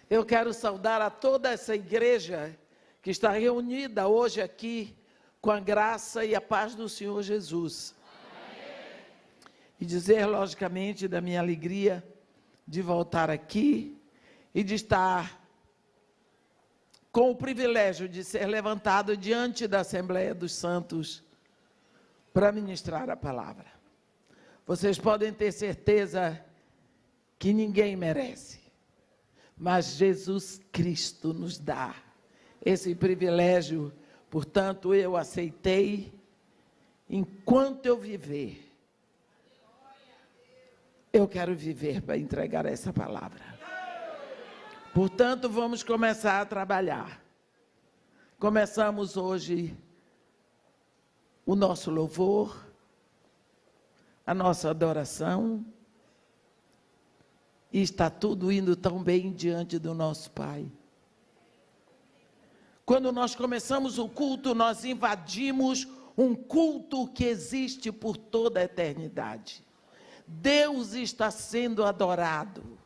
Eu quero saudar a toda essa igreja que está reunida hoje aqui com a graça e a paz do Senhor Jesus. Amém. E dizer, logicamente, da minha alegria de voltar aqui e de estar com o privilégio de ser levantado diante da Assembleia dos Santos para ministrar a palavra. Vocês podem ter certeza que ninguém merece, mas Jesus Cristo nos dá esse privilégio. Portanto, eu aceitei. Enquanto eu viver, eu quero viver para entregar essa palavra. Portanto, vamos começar a trabalhar. Começamos hoje o nosso louvor, a nossa adoração, e está tudo indo tão bem diante do nosso Pai. Quando nós começamos o culto, nós invadimos um culto que existe por toda a eternidade. Deus está sendo adorado.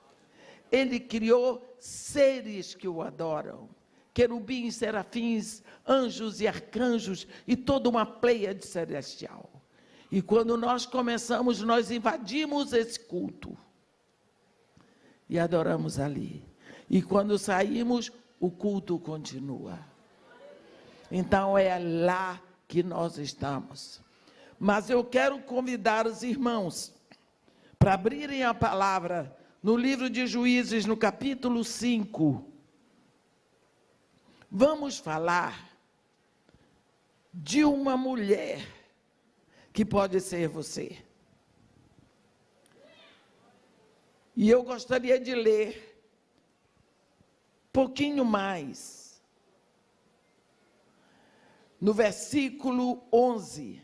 Ele criou seres que o adoram. Querubins, serafins, anjos e arcanjos e toda uma pleiade celestial. E quando nós começamos, nós invadimos esse culto e adoramos ali. E quando saímos, o culto continua. Então é lá que nós estamos. Mas eu quero convidar os irmãos para abrirem a palavra no livro de Juízes, no capítulo 5. Vamos falar de uma mulher que pode ser você. E eu gostaria de ler um pouquinho mais, no versículo 11.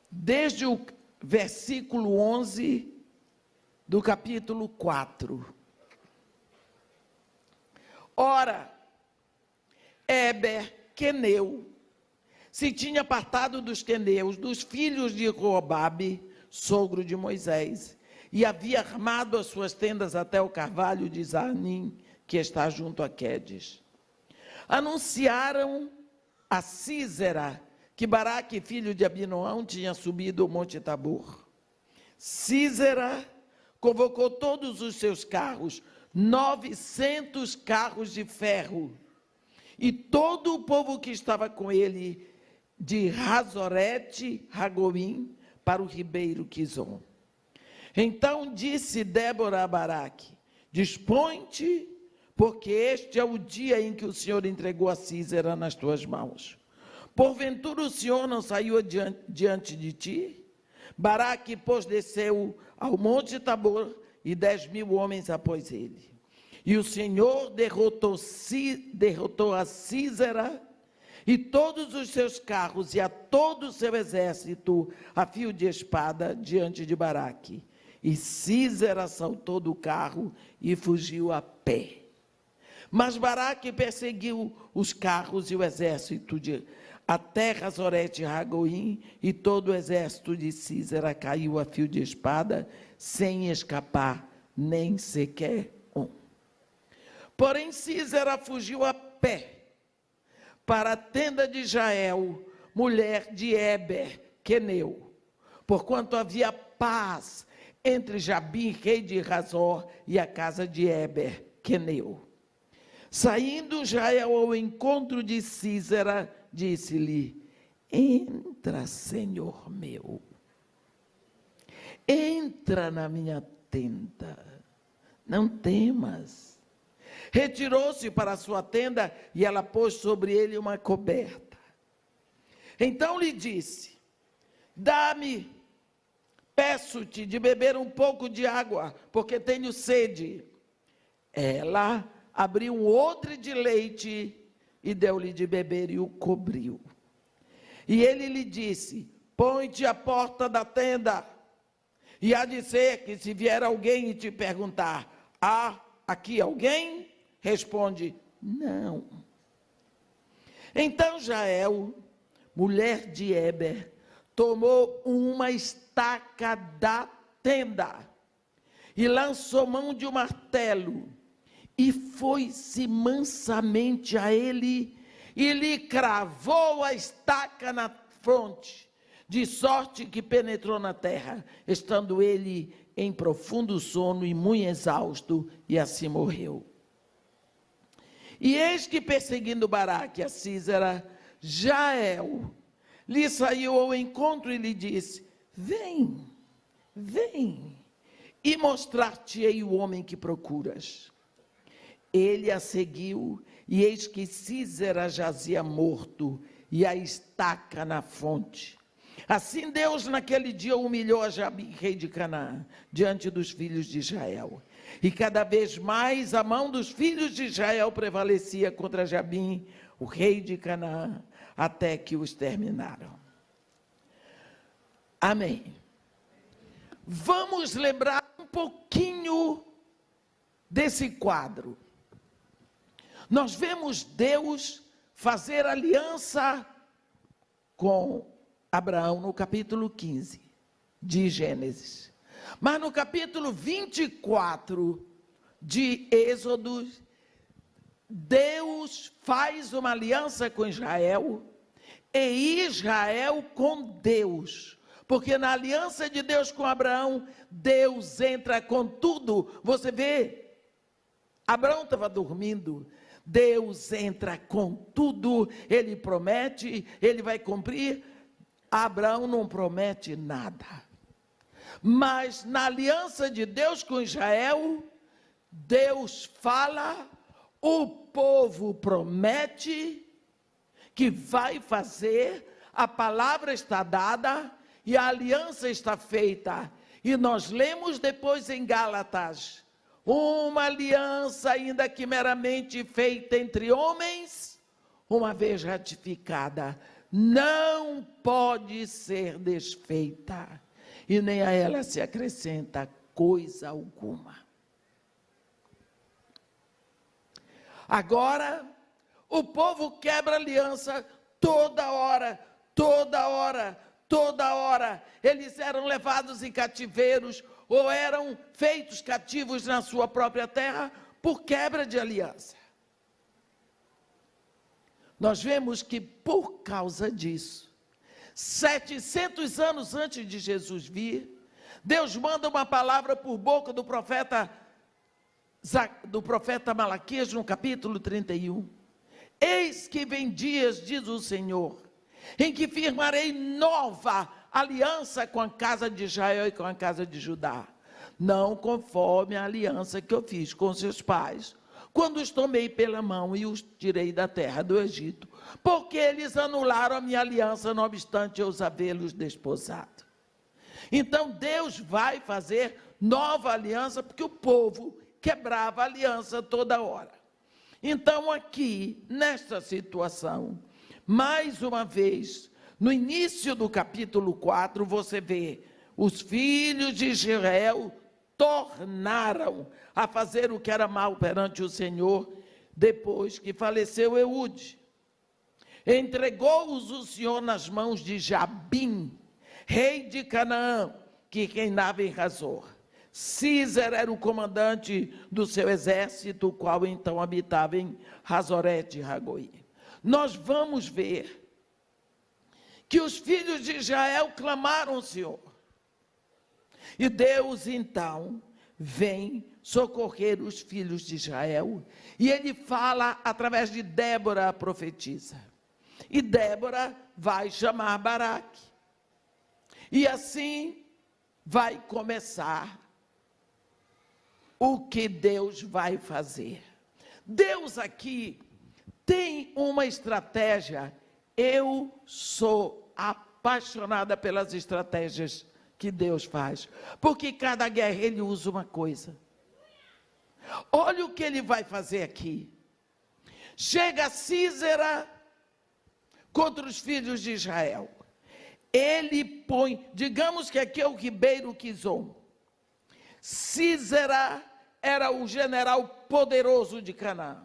Desde o versículo 11 do capítulo 4. Ora, Éber, queneu, se tinha apartado dos queneus, dos filhos de Robabe, sogro de Moisés, e havia armado as suas tendas até o carvalho de Zanim, que está junto a Quedes. Anunciaram a Sísera que Baraque, filho de Abinoão, tinha subido o monte Tabor. Sísera convocou todos os seus carros, 900 carros de ferro, e todo o povo que estava com ele, de Razorete, Ragoim, para o ribeiro Quizon. Então disse Débora a Baraque: dispõe-te, porque este é o dia em que o Senhor entregou a Sísera nas tuas mãos. Porventura o Senhor não saiu diante de ti? Baraque, pois, desceu ao monte Tabor, e 10.000 homens após ele. E o Senhor derrotou a Sísera e todos os seus carros e a todo o seu exército a fio de espada diante de Baraque. E Sísera saltou do carro e fugiu a pé. Mas Baraque perseguiu os carros e o exército até Razorete e Ragoim, e todo o exército de Sísera caiu a fio de espada, sem escapar nem sequer um. Porém Sísera fugiu a pé para a tenda de Jael, mulher de Éber, queneu, porquanto havia paz entre Jabim, rei de Razor, e a casa de Éber, queneu. Saindo Jael ao encontro de Sísera, disse-lhe: entra, Senhor meu, entra na minha tenda, não temas. Retirou-se para a sua tenda e ela pôs sobre ele uma coberta. Então lhe disse: dá-me, peço-te, de beber um pouco de água, porque tenho sede. Ela abriu um odre de leite e deu-lhe de beber e o cobriu. E ele lhe disse: põe-te à porta da tenda, e há de ser que se vier alguém e te perguntar: há aqui alguém? Responde: não. Então Jael, mulher de Éber, tomou uma estaca da tenda, e lançou mão de um martelo, e foi-se mansamente a ele, e lhe cravou a estaca na fronte, de sorte que penetrou na terra, estando ele em profundo sono e muito exausto, e assim morreu. E eis que, perseguindo Baraque a Sísera, Jael lhe saiu ao encontro e lhe disse: vem, e mostrar-te-ei o homem que procuras. Ele a seguiu, e eis que Sísera jazia morto, e a estaca na fonte. Assim Deus naquele dia humilhou a Jabim, rei de Canaã, diante dos filhos de Israel. E cada vez mais a mão dos filhos de Israel prevalecia contra Jabim, o rei de Canaã, até que os terminaram. Amém. Vamos lembrar um pouquinho desse quadro. Nós vemos Deus fazer aliança com Abraão no capítulo 15 de Gênesis. Mas no capítulo 24 de Êxodo, Deus faz uma aliança com Israel, e Israel com Deus. Porque na aliança de Deus com Abraão, Deus entra com tudo. Você vê, Abraão estava dormindo, Deus entra com tudo, ele promete, ele vai cumprir. Abraão não promete nada. Mas na aliança de Deus com Israel, Deus fala, o povo promete que vai fazer, a palavra está dada e a aliança está feita. E nós lemos depois em Gálatas, uma aliança, ainda que meramente feita entre homens, uma vez ratificada, não pode ser desfeita, e nem a ela se acrescenta coisa alguma. Agora, o povo quebra aliança toda hora. Eles eram levados em cativeiros, ou eram feitos cativos na sua própria terra, por quebra de aliança. Nós vemos que, por causa disso, 700 anos antes de Jesus vir, Deus manda uma palavra por boca do profeta Malaquias, no capítulo 31. Eis que vem dias, diz o Senhor, em que firmarei nova aliança com a casa de Israel e com a casa de Judá, não conforme a aliança que eu fiz com seus pais, quando os tomei pela mão e os tirei da terra do Egito, porque eles anularam a minha aliança, não obstante eu os havê-los desposado. Então Deus vai fazer nova aliança, porque o povo quebrava a aliança toda hora. Então aqui, nesta situação, mais uma vez, no início do capítulo 4, você vê, os filhos de Israel tornaram a fazer o que era mal perante o Senhor, depois que faleceu Eude. Entregou-os o Senhor nas mãos de Jabim, rei de Canaã, que reinava em Hazor. Sísera era o comandante do seu exército, o qual então habitava em Hazorete e Ragoí. Nós vamos ver que os filhos de Israel clamaram ao Senhor. E Deus então vem socorrer os filhos de Israel, e ele fala através de Débora, a profetisa. E Débora vai chamar Baraque. E assim vai começar o que Deus vai fazer. Deus aqui tem uma estratégia. Eu sou apaixonada pelas estratégias que Deus faz, porque cada guerra ele usa uma coisa. Olha o que ele vai fazer aqui. Chega Sísera contra os filhos de Israel. Ele põe, digamos que aqui é o ribeiro Quizon. Sísera era o general poderoso de Canaã.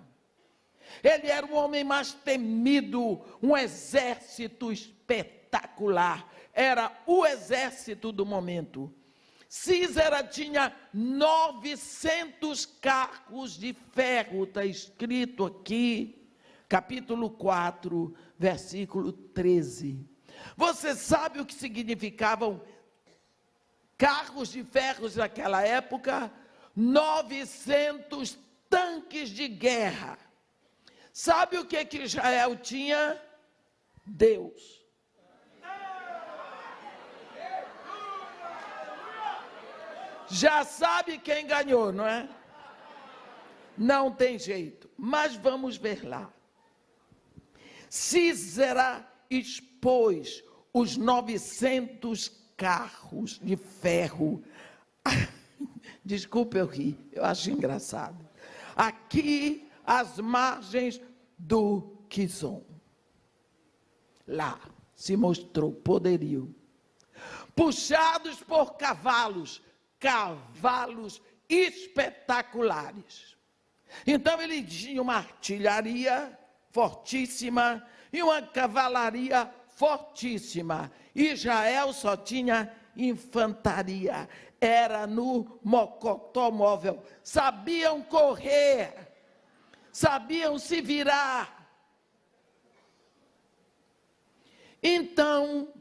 Ele era o homem mais temido, um exército espetacular. Era o exército do momento. Císera tinha 900 carros de ferro, está escrito aqui, capítulo 4, versículo 13. Você sabe o que significavam carros de ferro naquela época? 900 tanques de guerra. Sabe o que Israel tinha? Deus. Já sabe quem ganhou, não é? Não tem jeito, mas vamos ver lá. Císera expôs os 900 carros de ferro. Desculpe eu rir, eu acho engraçado. Aqui, às margens do Quizon. Lá se mostrou poderio. Puxados por cavalos espetaculares. Então ele tinha uma artilharia fortíssima e uma cavalaria fortíssima. Israel só tinha infantaria, era no mocotó móvel. Sabiam correr, sabiam se virar. Então,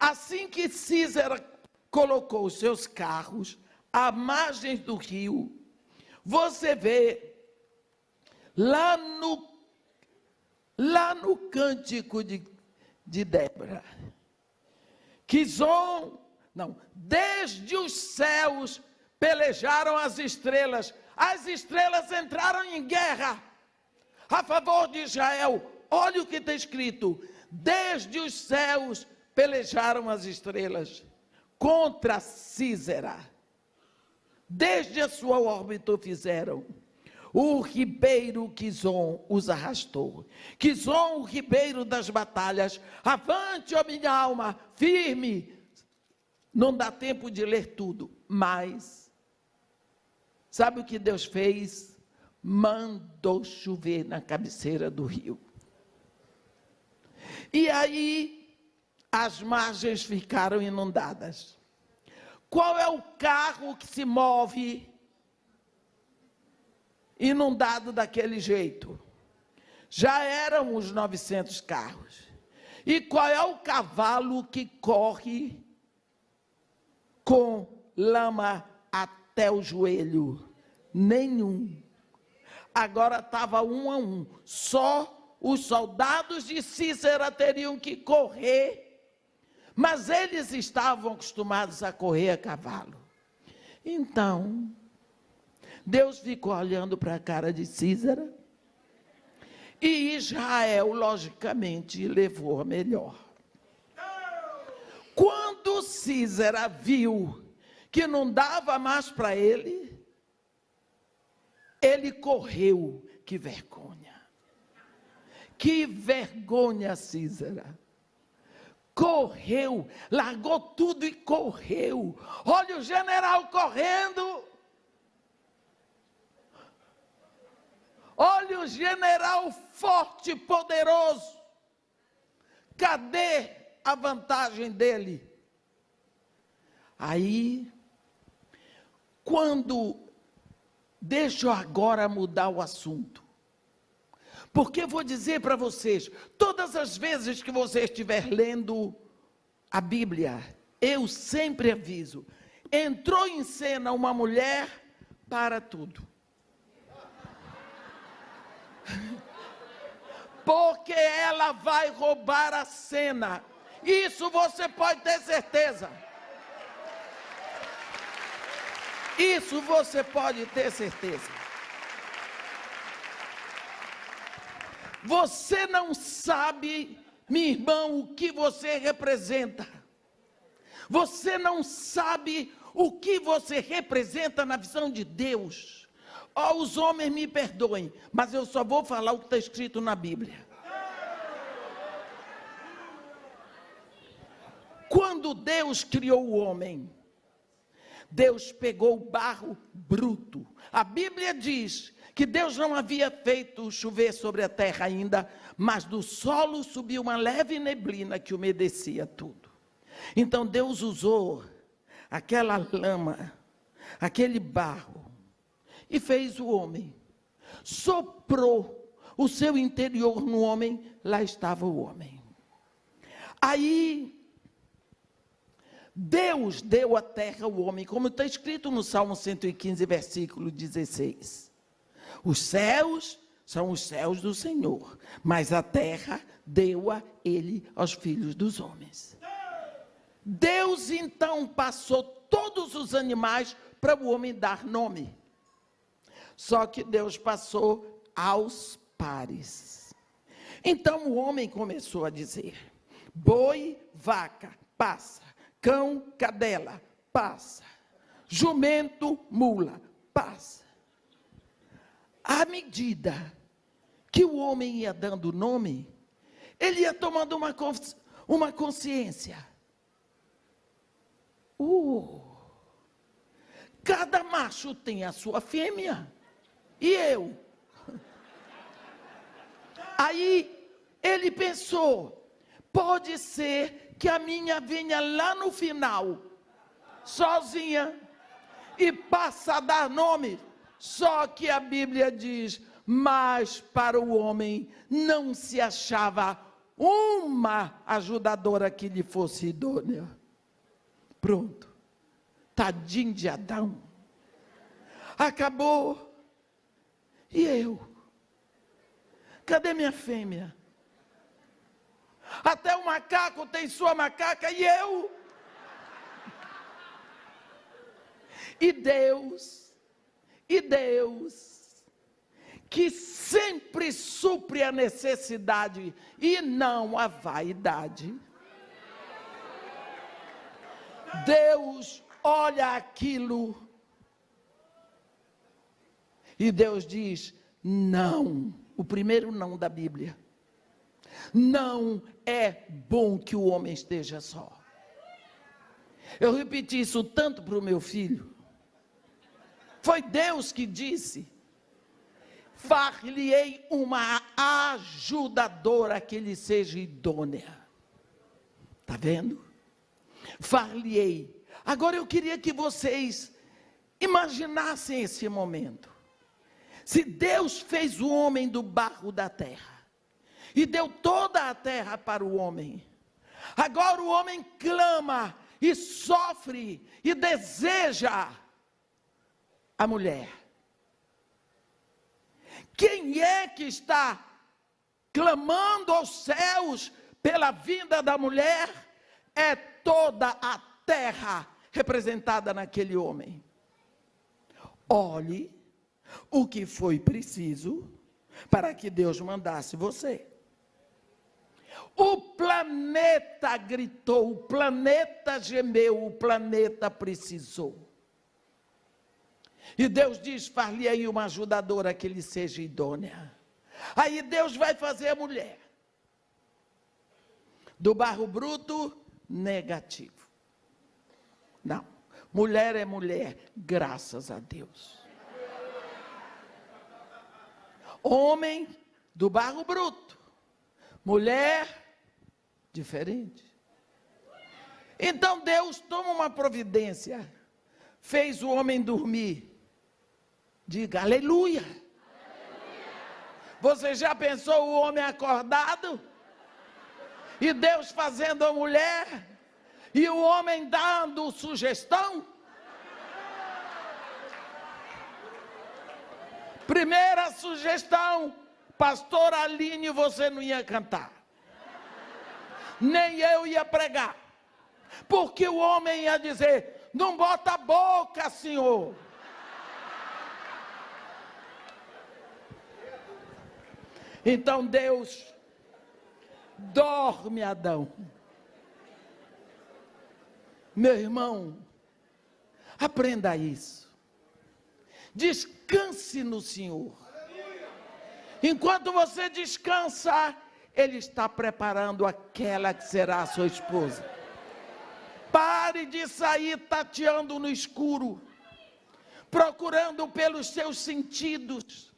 assim que Císera colocou os seus carros à margem do rio, você vê lá no cântico de Débora, desde os céus pelejaram as estrelas entraram em guerra a favor de Israel. Olha o que está escrito: desde os céus pelejaram as estrelas contra Císera, desde a sua órbita o fizeram. O ribeiro Quizon os arrastou. Quizon, o ribeiro das batalhas. Avante, ó minha alma, firme. Não dá tempo de ler tudo, mas sabe o que Deus fez? Mandou chover na cabeceira do rio. E aí as margens ficaram inundadas. Qual é o carro que se move inundado daquele jeito? Já eram os 900 carros. E qual é o cavalo que corre com lama até o joelho? Nenhum. Agora estava 1 a 1. Só os soldados de Císera teriam que correr. Mas eles estavam acostumados a correr a cavalo. Então, Deus ficou olhando para a cara de Císera. E Israel, logicamente, levou a melhor. Quando Císera viu que não dava mais para ele, ele correu. Que vergonha! Que vergonha, Císera! Correu, largou tudo e correu. Olha o general correndo. Olha o general forte, poderoso. Cadê a vantagem dele? Aí, deixa eu agora mudar o assunto. Porque vou dizer para vocês, todas as vezes que você estiver lendo a Bíblia, eu sempre aviso, entrou em cena uma mulher, para tudo. Porque ela vai roubar a cena. Isso você pode ter certeza. Isso você pode ter certeza. Você não sabe, minha irmã, o que você representa. Você não sabe o que você representa na visão de Deus. Oh, os homens me perdoem, mas eu só vou falar o que está escrito na Bíblia. Quando Deus criou o homem, Deus pegou o barro bruto. A Bíblia diz que Deus não havia feito chover sobre a terra ainda, mas do solo subiu uma leve neblina que umedecia tudo. Então Deus usou aquela lama, aquele barro, e fez o homem. Soprou o seu interior no homem, lá estava o homem. Aí, Deus deu à terra o homem, como está escrito no Salmo 115, versículo 16. Os céus são os céus do Senhor, mas a terra deu-a ele aos filhos dos homens. Deus então passou todos os animais para o homem dar nome. Só que Deus passou aos pares. Então o homem começou a dizer: boi, vaca, passa. Cão, cadela, passa. Jumento, mula, passa. À medida que o homem ia dando nome, ele ia tomando uma consciência. Cada macho tem a sua fêmea. E eu? Aí ele pensou: pode ser que a minha venha lá no final, sozinha, e passa a dar nome. Só que a Bíblia diz: mas para o homem não se achava uma ajudadora que lhe fosse idônea. Pronto. Tadinho de Adão. Acabou. E eu? Cadê minha fêmea? Até o macaco tem sua macaca, e eu? E Deus, que sempre supre a necessidade e não a vaidade. Deus olha aquilo e Deus diz: não. O primeiro não da Bíblia. Não é bom que o homem esteja só. Eu repeti isso tanto para o meu filho. Foi Deus que disse: far-lhe-ei uma ajudadora que lhe seja idônea. Está vendo? Far-lhe-ei. Agora eu queria que vocês imaginassem esse momento. Se Deus fez o homem do barro da terra e deu toda a terra para o homem, agora o homem clama e sofre e deseja a mulher. Quem é que está clamando aos céus pela vinda da mulher? É toda a terra representada naquele homem. Olhe o que foi preciso para que Deus mandasse você. O planeta gritou, o planeta gemeu, o planeta precisou. E Deus diz: far-lhe-ei uma ajudadora que lhe seja idônea. Aí Deus vai fazer a mulher. Do barro bruto, negativo. Não, mulher é mulher, graças a Deus. Homem, do barro bruto. Mulher, diferente. Então Deus toma uma providência. Fez o homem dormir. Diga aleluia. Você já pensou o homem acordado? E Deus fazendo a mulher? E o homem dando sugestão? Primeira sugestão: pastor Aline, você não ia cantar. Nem eu ia pregar. Porque o homem ia dizer: não bota a boca, senhor. Então Deus: dorme, Adão. Meu irmão, aprenda isso. Descanse no Senhor. Enquanto você descansa, Ele está preparando aquela que será a sua esposa. Pare de sair tateando no escuro, procurando pelos seus sentidos.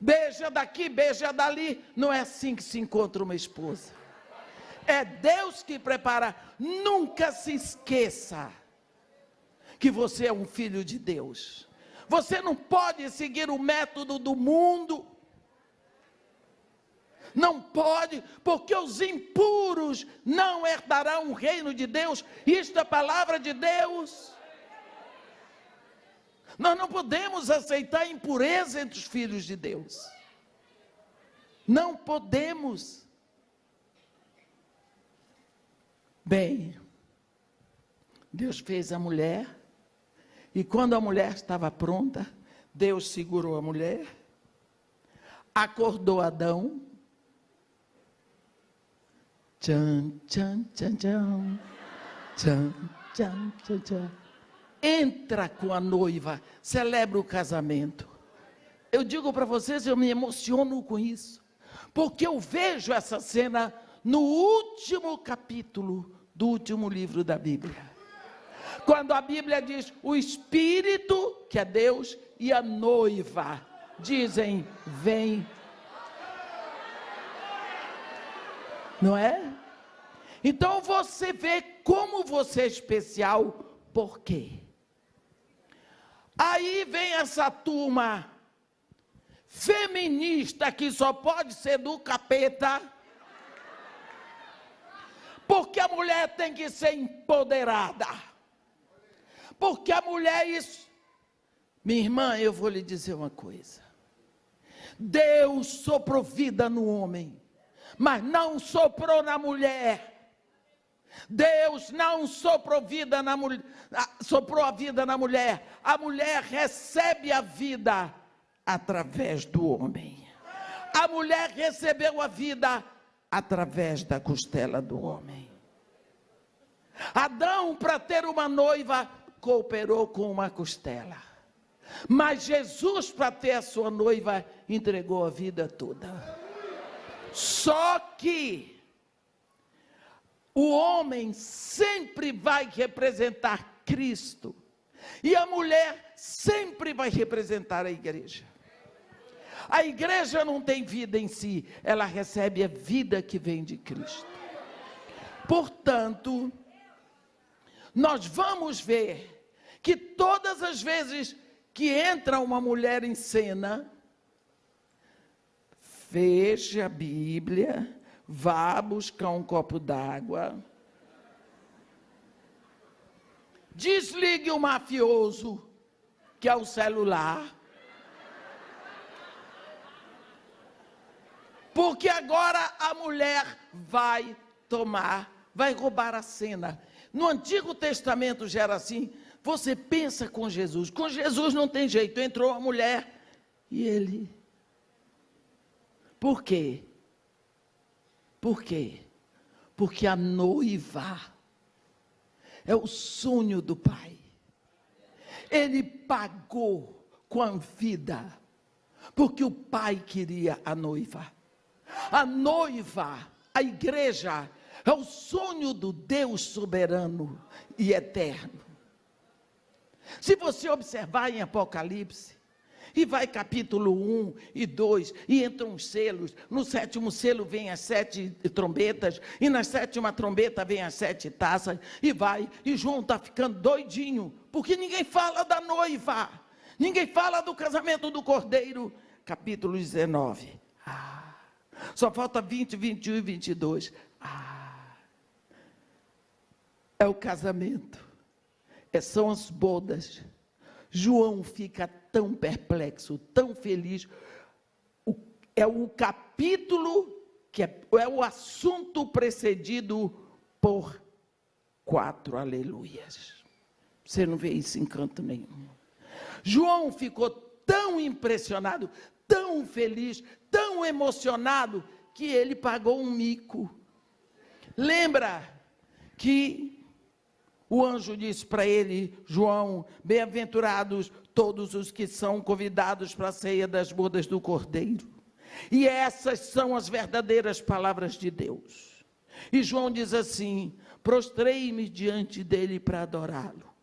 Beija daqui, beija dali. Não é assim que se encontra uma esposa. É Deus que prepara. Nunca se esqueça que você é um filho de Deus. Você não pode seguir o método do mundo. Não pode, porque os impuros não herdarão o reino de Deus. Isto é a palavra de Deus. Nós não podemos aceitar impureza entre os filhos de Deus. Não podemos. Bem, Deus fez a mulher, e quando a mulher estava pronta, Deus segurou a mulher, acordou Adão. Tchan, tchan, tchan, tchan. Tchan, tchan, tchan, tchan. Entra com a noiva, celebra o casamento. Eu digo para vocês, eu me emociono com isso, porque eu vejo essa cena no último capítulo do último livro da Bíblia. Quando a Bíblia diz, o Espírito, que é Deus, e a noiva, dizem, vem. Não é? Então você vê como você é especial, por quê? Aí vem essa turma feminista que só pode ser do capeta, porque a mulher tem que ser empoderada, porque a mulher isso. Minha irmã, eu vou lhe dizer uma coisa, Deus soprou vida no homem, mas não soprou na mulher. Deus não soprou vida na mulher, soprou a vida na mulher. A mulher recebe a vida através do homem. A mulher recebeu a vida através da costela do homem. Adão, para ter uma noiva, cooperou com uma costela. Mas Jesus, para ter a sua noiva, entregou a vida toda. Só que o homem sempre vai representar Cristo, e a mulher sempre vai representar a igreja. A igreja não tem vida em si, ela recebe a vida que vem de Cristo. Portanto, nós vamos ver que todas as vezes que entra uma mulher em cena, feche a Bíblia, vá buscar um copo d'água, desligue o mafioso, que é o celular, porque agora a mulher vai roubar a cena. No Antigo Testamento já era assim. Você pensa com Jesus não tem jeito, entrou a mulher e ele. Por quê? Por quê? Porque a noiva é o sonho do Pai. Ele pagou com a vida, porque o Pai queria a noiva. A noiva, a igreja, é o sonho do Deus soberano e eterno. Se você observar em Apocalipse, e vai capítulo 1 e 2, e entram os selos, no 7º selo vem as 7 trombetas, e na 7ª trombeta vem as 7 taças, e vai, e João está ficando doidinho, porque ninguém fala da noiva, ninguém fala do casamento do Cordeiro. Capítulo 19, só falta 20, 21 e 22, é o casamento, são as bodas. João fica tão perplexo, tão feliz. É o capítulo que é o assunto precedido por 4 aleluias. Você não vê isso em canto nenhum. João ficou tão impressionado, tão feliz, tão emocionado, que ele pagou um mico. Lembra que o anjo disse para ele, João, bem-aventurados todos os que são convidados para a ceia das bodas do Cordeiro. E essas são as verdadeiras palavras de Deus. E João diz assim, prostrei-me diante dele para adorá-lo.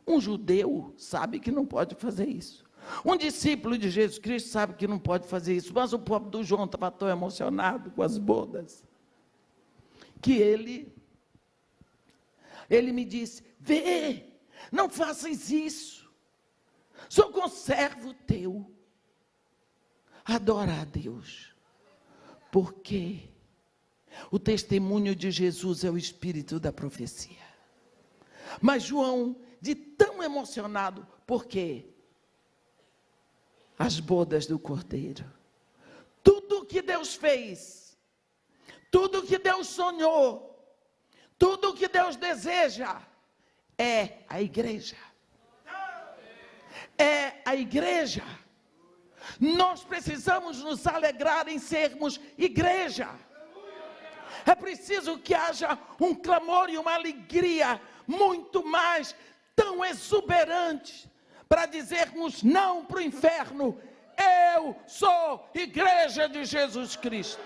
Um judeu sabe que não pode fazer isso. Um discípulo de Jesus Cristo sabe que não pode fazer isso. Mas o pobre do João estava tão emocionado com as bodas, que ele me disse, vê, Não faças isso. Sou conservo teu. Adora a Deus. Porque o testemunho de Jesus é o espírito da profecia. Mas João, de tão emocionado, porque as bodas do Cordeiro, tudo que Deus fez, tudo que Deus sonhou, tudo que Deus deseja, é a igreja. É a igreja. Nós precisamos nos alegrar em sermos igreja. É preciso que haja um clamor e uma alegria muito mais tão exuberante para dizermos não para o inferno. Eu sou igreja de Jesus Cristo.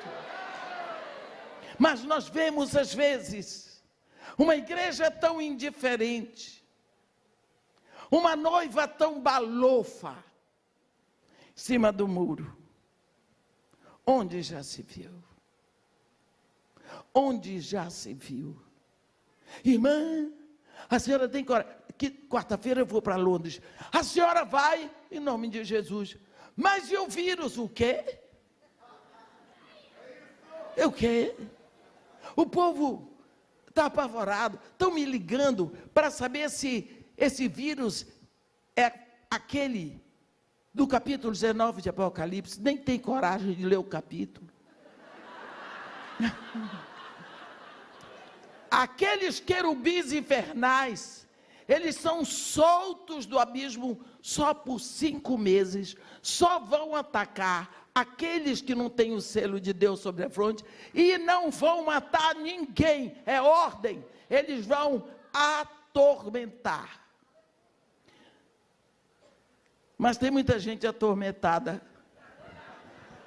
Mas nós vemos às vezes uma igreja tão indiferente, uma noiva tão balofa em cima do muro. Onde já se viu? Onde já se viu? Irmã, a senhora tem coragem? Que quarta-feira eu vou para Londres. A senhora vai em nome de Jesus. Mas e o vírus? O quê? O quê? O povo está apavorado. Estão me ligando para saber se esse vírus é aquele do capítulo 19 de Apocalipse. Nem tem coragem de ler o capítulo. Aqueles querubins infernais, eles são soltos do abismo só por 5 meses, só vão atacar aqueles que não têm o selo de Deus sobre a fronte, e não vão matar ninguém, é ordem, eles vão atormentar. Mas tem muita gente atormentada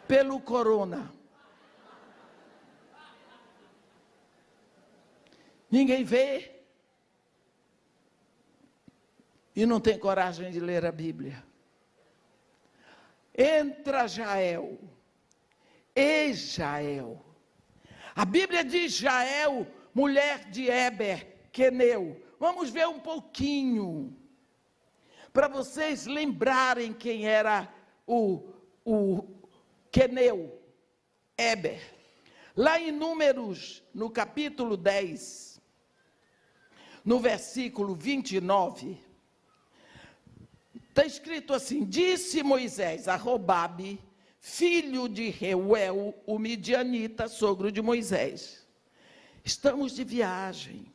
pelo corona. Ninguém vê e não tem coragem de ler a Bíblia. Entra Jael, e Jael. A Bíblia diz Jael, mulher de Eber, queneu. Vamos ver um pouquinho, para vocês lembrarem quem era o queneu, Eber. Lá em Números, no capítulo 10, no versículo 29, está escrito assim: disse Moisés a Robabe, filho de Reuel, o midianita, sogro de Moisés: estamos de viagem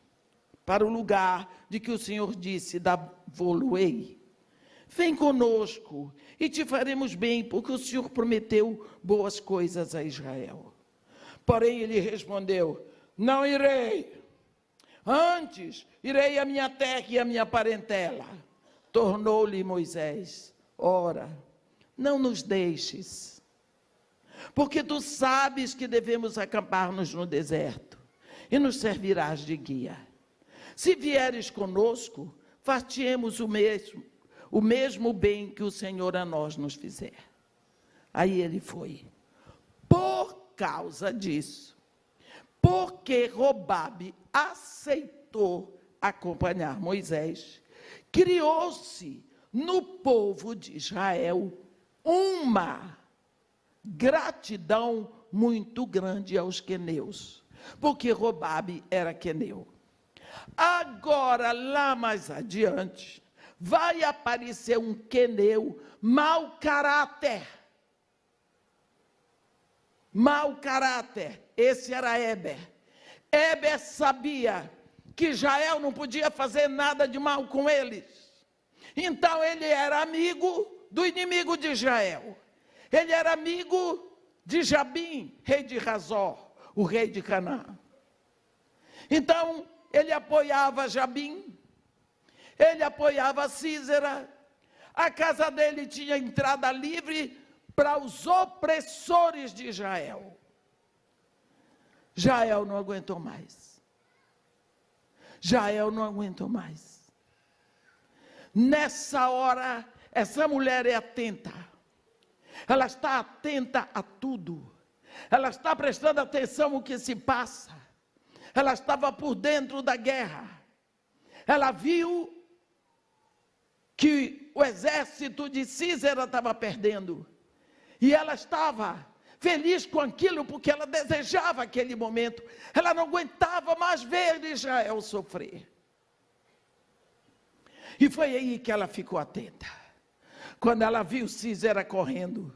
para o lugar de que o Senhor disse, dar-vos-ei. Vem conosco e te faremos bem, porque o Senhor prometeu boas coisas a Israel. Porém ele respondeu: não irei. Antes irei à minha terra e à minha parentela. Tornou-lhe Moisés: ora, não nos deixes, porque tu sabes que devemos acampar-nos no deserto, e nos servirás de guia. Se vieres conosco, far-te-emos o mesmo bem que o Senhor a nós nos fizer. Aí ele foi. Por causa disso, porque Robabe aceitou acompanhar Moisés, criou-se no povo de Israel uma gratidão muito grande aos queneus, porque Robabe era queneu. Agora, lá mais adiante, vai aparecer um queneu mau caráter. Mau caráter. Esse era Eber. Eber sabia que Jael não podia fazer nada de mal com eles. Então ele era amigo do inimigo de Jael. Ele era amigo de Jabim, rei de Razor, o rei de Canaã. Então ele apoiava Jabim, ele apoiava Sísera. A casa dele tinha entrada livre para os opressores de Israel. Jael não aguentou mais. Jael não aguentou mais. Nessa hora, essa mulher é atenta. Ela está atenta a tudo. Ela está prestando atenção no que se passa. Ela estava por dentro da guerra. Ela viu que o exército de Císera estava perdendo. E ela estava feliz com aquilo, porque ela desejava aquele momento. Ela não aguentava mais ver Israel sofrer. E foi aí que ela ficou atenta. Quando ela viu Císera correndo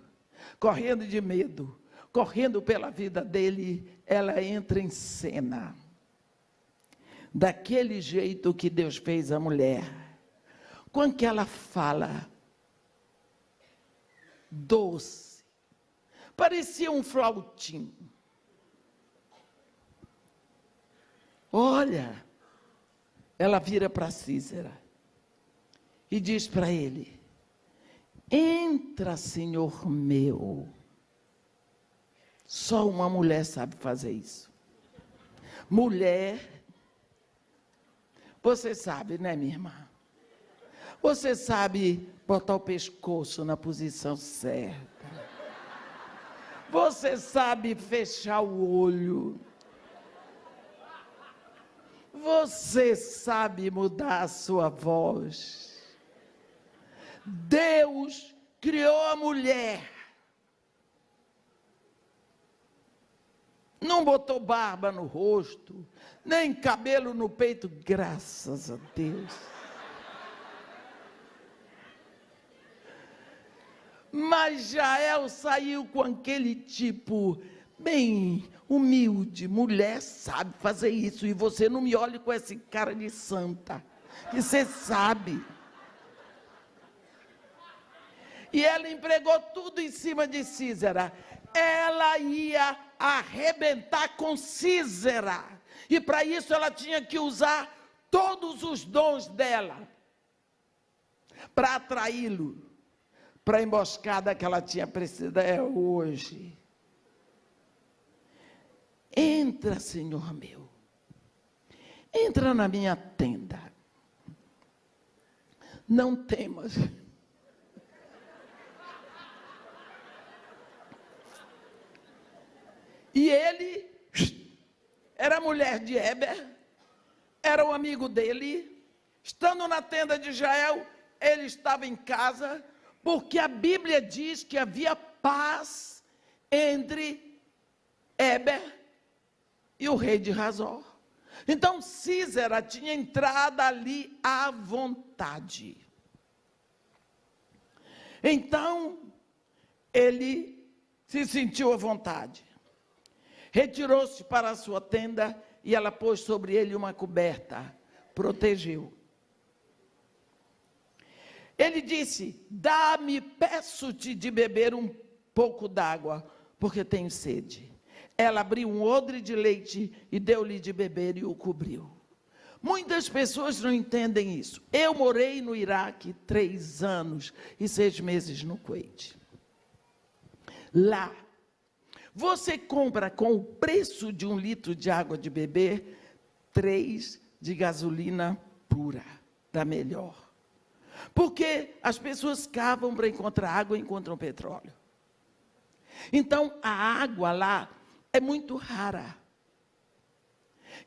de medo, correndo pela vida dele, ela entra em cena. Daquele jeito que Deus fez a mulher. Quando que ela fala, doce, parecia um flautim. Olha, ela vira para Císera e diz para ele: entra, Senhor meu. Só uma mulher sabe fazer isso. Mulher, você sabe, né, minha irmã? Você sabe botar o pescoço na posição certa. Você sabe fechar o olho. Você sabe mudar a sua voz. Deus criou a mulher. Não botou barba no rosto, nem cabelo no peito, graças a Deus. Mas Jael saiu com aquele tipo bem humilde. Mulher sabe fazer isso, e você não me olhe com esse cara de santa, que você sabe. E ela empregou tudo em cima de Císera. Ela ia arrebentar com Císera. E para isso ela tinha que usar todos os dons dela para atraí-lo para a emboscada que ela tinha precisado. É hoje. Entra, Senhor meu. Entra na minha tenda. Não temas. E ele era mulher de Éber, era o amigo dele. Estando na tenda de Jael, ele estava em casa, porque a Bíblia diz que havia paz entre Éber e o rei de Razor. Então Císera tinha entrado ali à vontade. Então ele se sentiu à vontade. Retirou-se para a sua tenda e ela pôs sobre ele uma coberta, protegeu. Ele disse: dá-me, peço-te de beber um pouco d'água, porque tenho sede. Ela abriu um odre de leite e deu-lhe de beber e o cobriu. Muitas pessoas não entendem isso. Eu morei no Iraque 3 anos e 6 meses no Kuwait. Lá, você compra com o preço de 1 litro de água de beber, 3 de gasolina pura, da melhor. Porque as pessoas cavam para encontrar água e encontram petróleo. Então, a água lá é muito rara.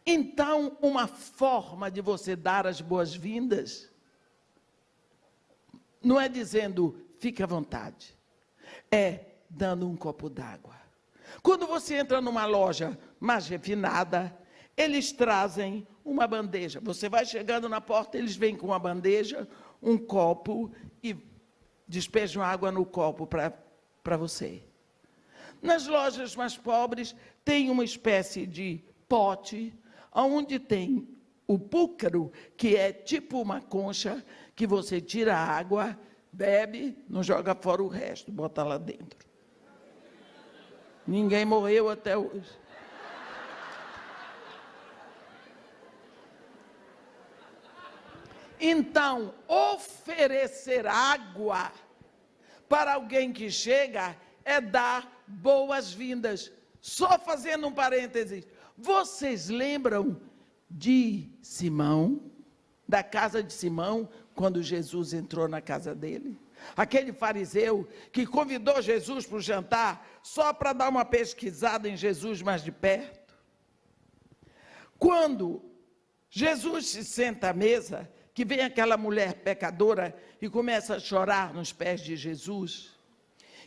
Então, uma forma de você dar as boas-vindas, não é dizendo, fique à vontade, é dando um copo d'água. Quando você entra numa loja mais refinada, eles trazem uma bandeja. Você vai chegando na porta, eles vêm com uma bandeja, um copo e despejam água no copo para você. Nas lojas mais pobres, tem uma espécie de pote, onde tem o púcaro, que é tipo uma concha, que você tira a água, bebe, não joga fora o resto, bota lá dentro. Ninguém morreu até hoje. Então, oferecer água para alguém que chega é dar boas-vindas. Só fazendo um parênteses, vocês lembram de Simão, da casa de Simão, quando Jesus entrou na casa dele? Aquele fariseu que convidou Jesus para o jantar só para dar uma pesquisada em Jesus mais de perto. Quando Jesus se senta à mesa, que que vem aquela mulher pecadora e começa a chorar nos pés de Jesus.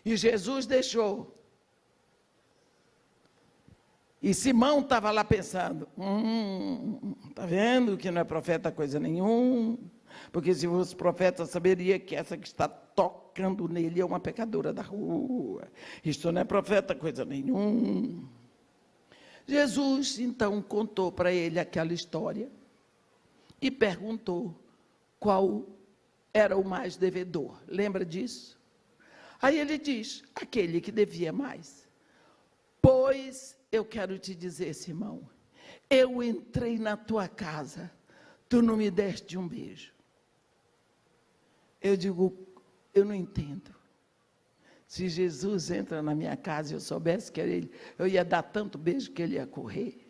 E Jesus deixou. E Simão estava lá pensando, tá vendo que não é profeta coisa nenhuma? Porque se fosse profeta, saberia que essa que está tocando nele é uma pecadora da rua. Isto não é profeta coisa nenhuma. Jesus, então, contou para ele aquela história e perguntou qual era o mais devedor. Lembra disso? Aí ele diz, aquele que devia mais. Pois eu quero te dizer, Simão, eu entrei na tua casa, tu não me deste um beijo. Eu digo, eu não entendo. Se Jesus entra na minha casa e eu soubesse que era ele, eu ia dar tanto beijo que ele ia correr.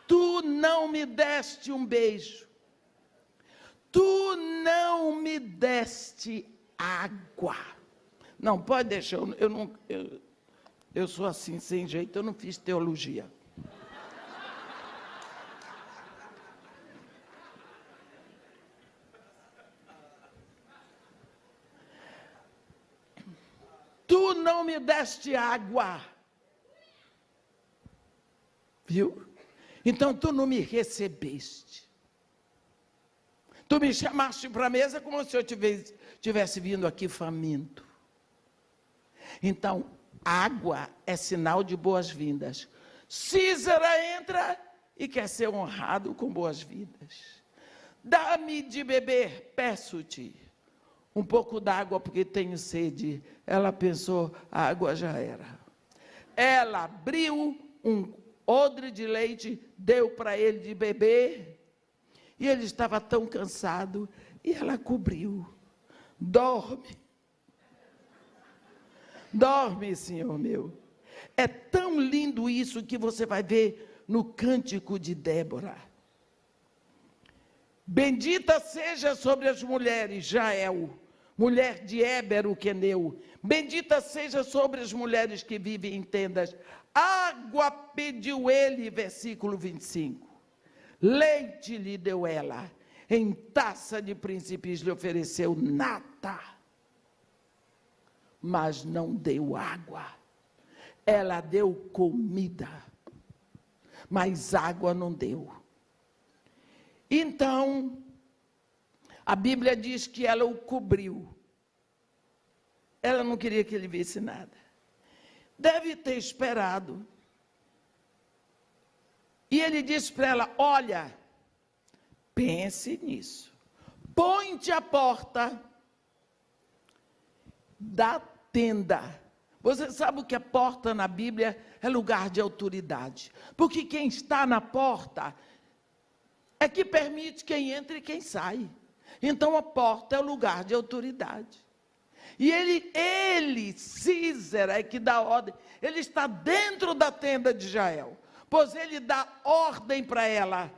Tu não me deste um beijo. Tu não me deste água. Não, pode deixar, eu sou assim, sem jeito, eu não fiz teologia. Tu não me deste água. Viu? Então tu não me recebeste. Tu me chamaste para a mesa como se eu tivesse vindo aqui faminto. Então, água é sinal de boas-vindas. Císara entra e quer ser honrado com boas-vindas. Dá-me de beber, peço-te. Um pouco d'água porque tenho sede. Ela pensou, a água já era. Ela abriu um odre de leite, deu para ele de beber, e ele estava tão cansado, e ela cobriu. Dorme. Dorme, Senhor meu. É tão lindo isso que você vai ver no cântico de Débora. Bendita seja sobre as mulheres, Jael, mulher de Éber, o queneu. Bendita seja sobre as mulheres que vivem em tendas. Água pediu ele, versículo 25. Leite lhe deu ela. Em taça de príncipes lhe ofereceu nata. Mas não deu água. Ela deu comida. Mas água não deu. Então, a Bíblia diz que ela o cobriu. Ela não queria que ele visse nada. Deve ter esperado. E ele disse para ela, olha, pense nisso. Põe-te à porta da tenda. Você sabe o que é porta na Bíblia? É lugar de autoridade. Porque quem está na porta é que permite quem entra e quem sai. Então a porta é o lugar de autoridade. E ele, Císara, é que dá ordem. Ele está dentro da tenda de Jael. Pois ele dá ordem para ela.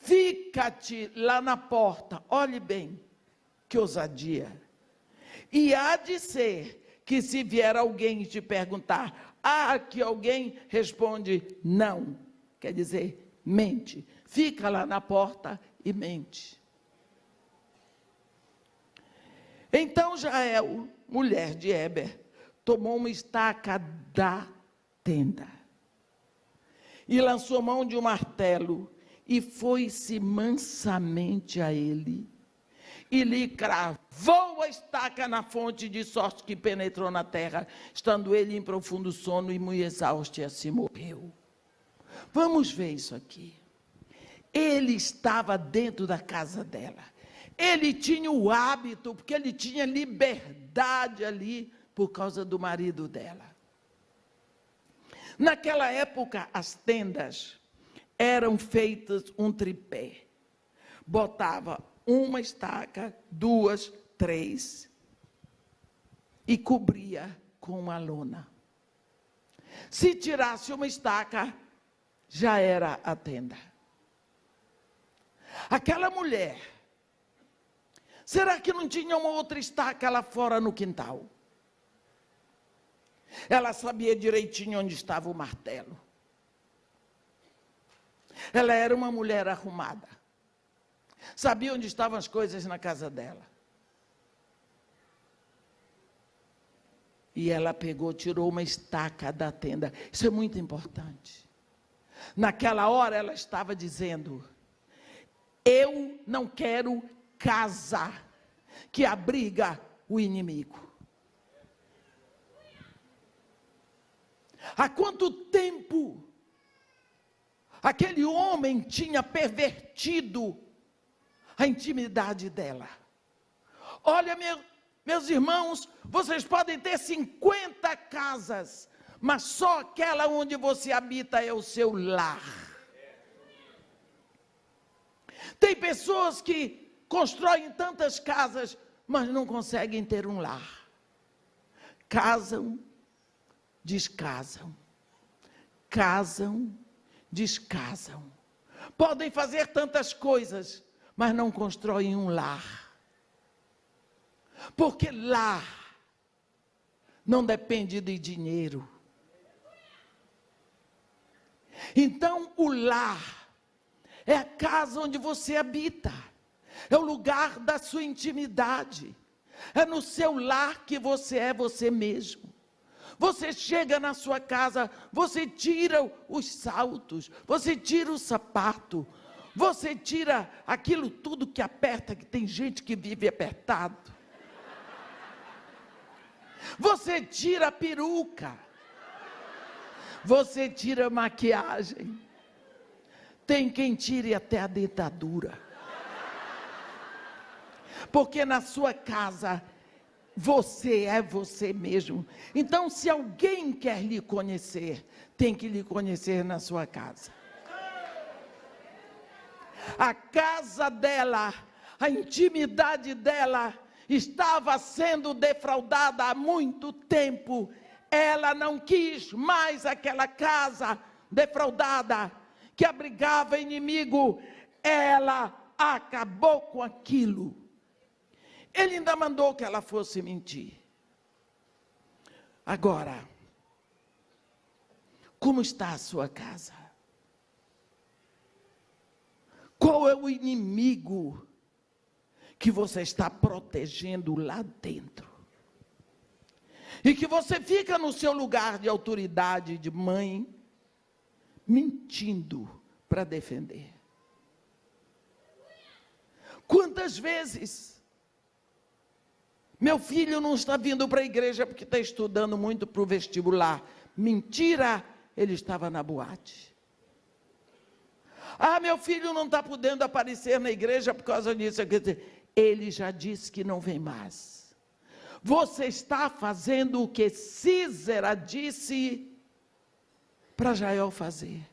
Fica-te lá na porta. Olhe bem, que ousadia. E há de ser que se vier alguém te perguntar, que alguém responde não. Quer dizer, mente. Fica lá na porta e mente. Então Jael, mulher de Éber, tomou uma estaca da tenda e lançou mão de um martelo e foi-se mansamente a ele e lhe cravou a estaca na fonte, de sorte que penetrou na terra, estando ele em profundo sono e muito exausto, e assim morreu. Vamos ver isso aqui. Ele estava dentro da casa dela. Ele tinha o hábito, porque ele tinha liberdade ali, por causa do marido dela. Naquela época, as tendas eram feitas um tripé. Botava uma estaca, 2, 3, e cobria com uma lona. Se tirasse uma estaca, já era a tenda. Aquela mulher, será que não tinha uma outra estaca lá fora no quintal? Ela sabia direitinho onde estava o martelo. Ela era uma mulher arrumada. Sabia onde estavam as coisas na casa dela. E ela pegou, tirou uma estaca da tenda. Isso é muito importante. Naquela hora ela estava dizendo: eu não quero casa que abriga o inimigo. Há quanto tempo aquele homem tinha pervertido a intimidade dela? Olha, meus irmãos, vocês podem ter 50 casas, mas só aquela onde você habita é o seu lar. Tem pessoas que constroem tantas casas, mas não conseguem ter um lar. Casam, descasam. Casam, descasam. Podem fazer tantas coisas, mas não constroem um lar. Porque lar não depende de dinheiro. Então, o lar é a casa onde você habita. É o lugar da sua intimidade. É no seu lar que você é você mesmo. Você chega na sua casa, você tira os saltos, você tira o sapato, você tira aquilo tudo que aperta, que tem gente que vive apertado. Você tira a peruca, você tira a maquiagem, tem quem tire até a dentadura. Porque na sua casa, você é você mesmo. Então, se alguém quer lhe conhecer, tem que lhe conhecer na sua casa. A casa dela, a intimidade dela, estava sendo defraudada há muito tempo. Ela não quis mais aquela casa defraudada, que abrigava inimigo. Ela acabou com aquilo. Ele ainda mandou que ela fosse mentir. Agora, como está a sua casa? Qual é o inimigo que você está protegendo lá dentro? E que você fica no seu lugar de autoridade, de mãe, mentindo para defender. Quantas vezes meu filho não está vindo para a igreja porque está estudando muito para o vestibular? Mentira, ele estava na boate. Ah, meu filho não está podendo aparecer na igreja por causa disso. Ele já disse que não vem mais. Você está fazendo o que Císera disse para Jael fazer.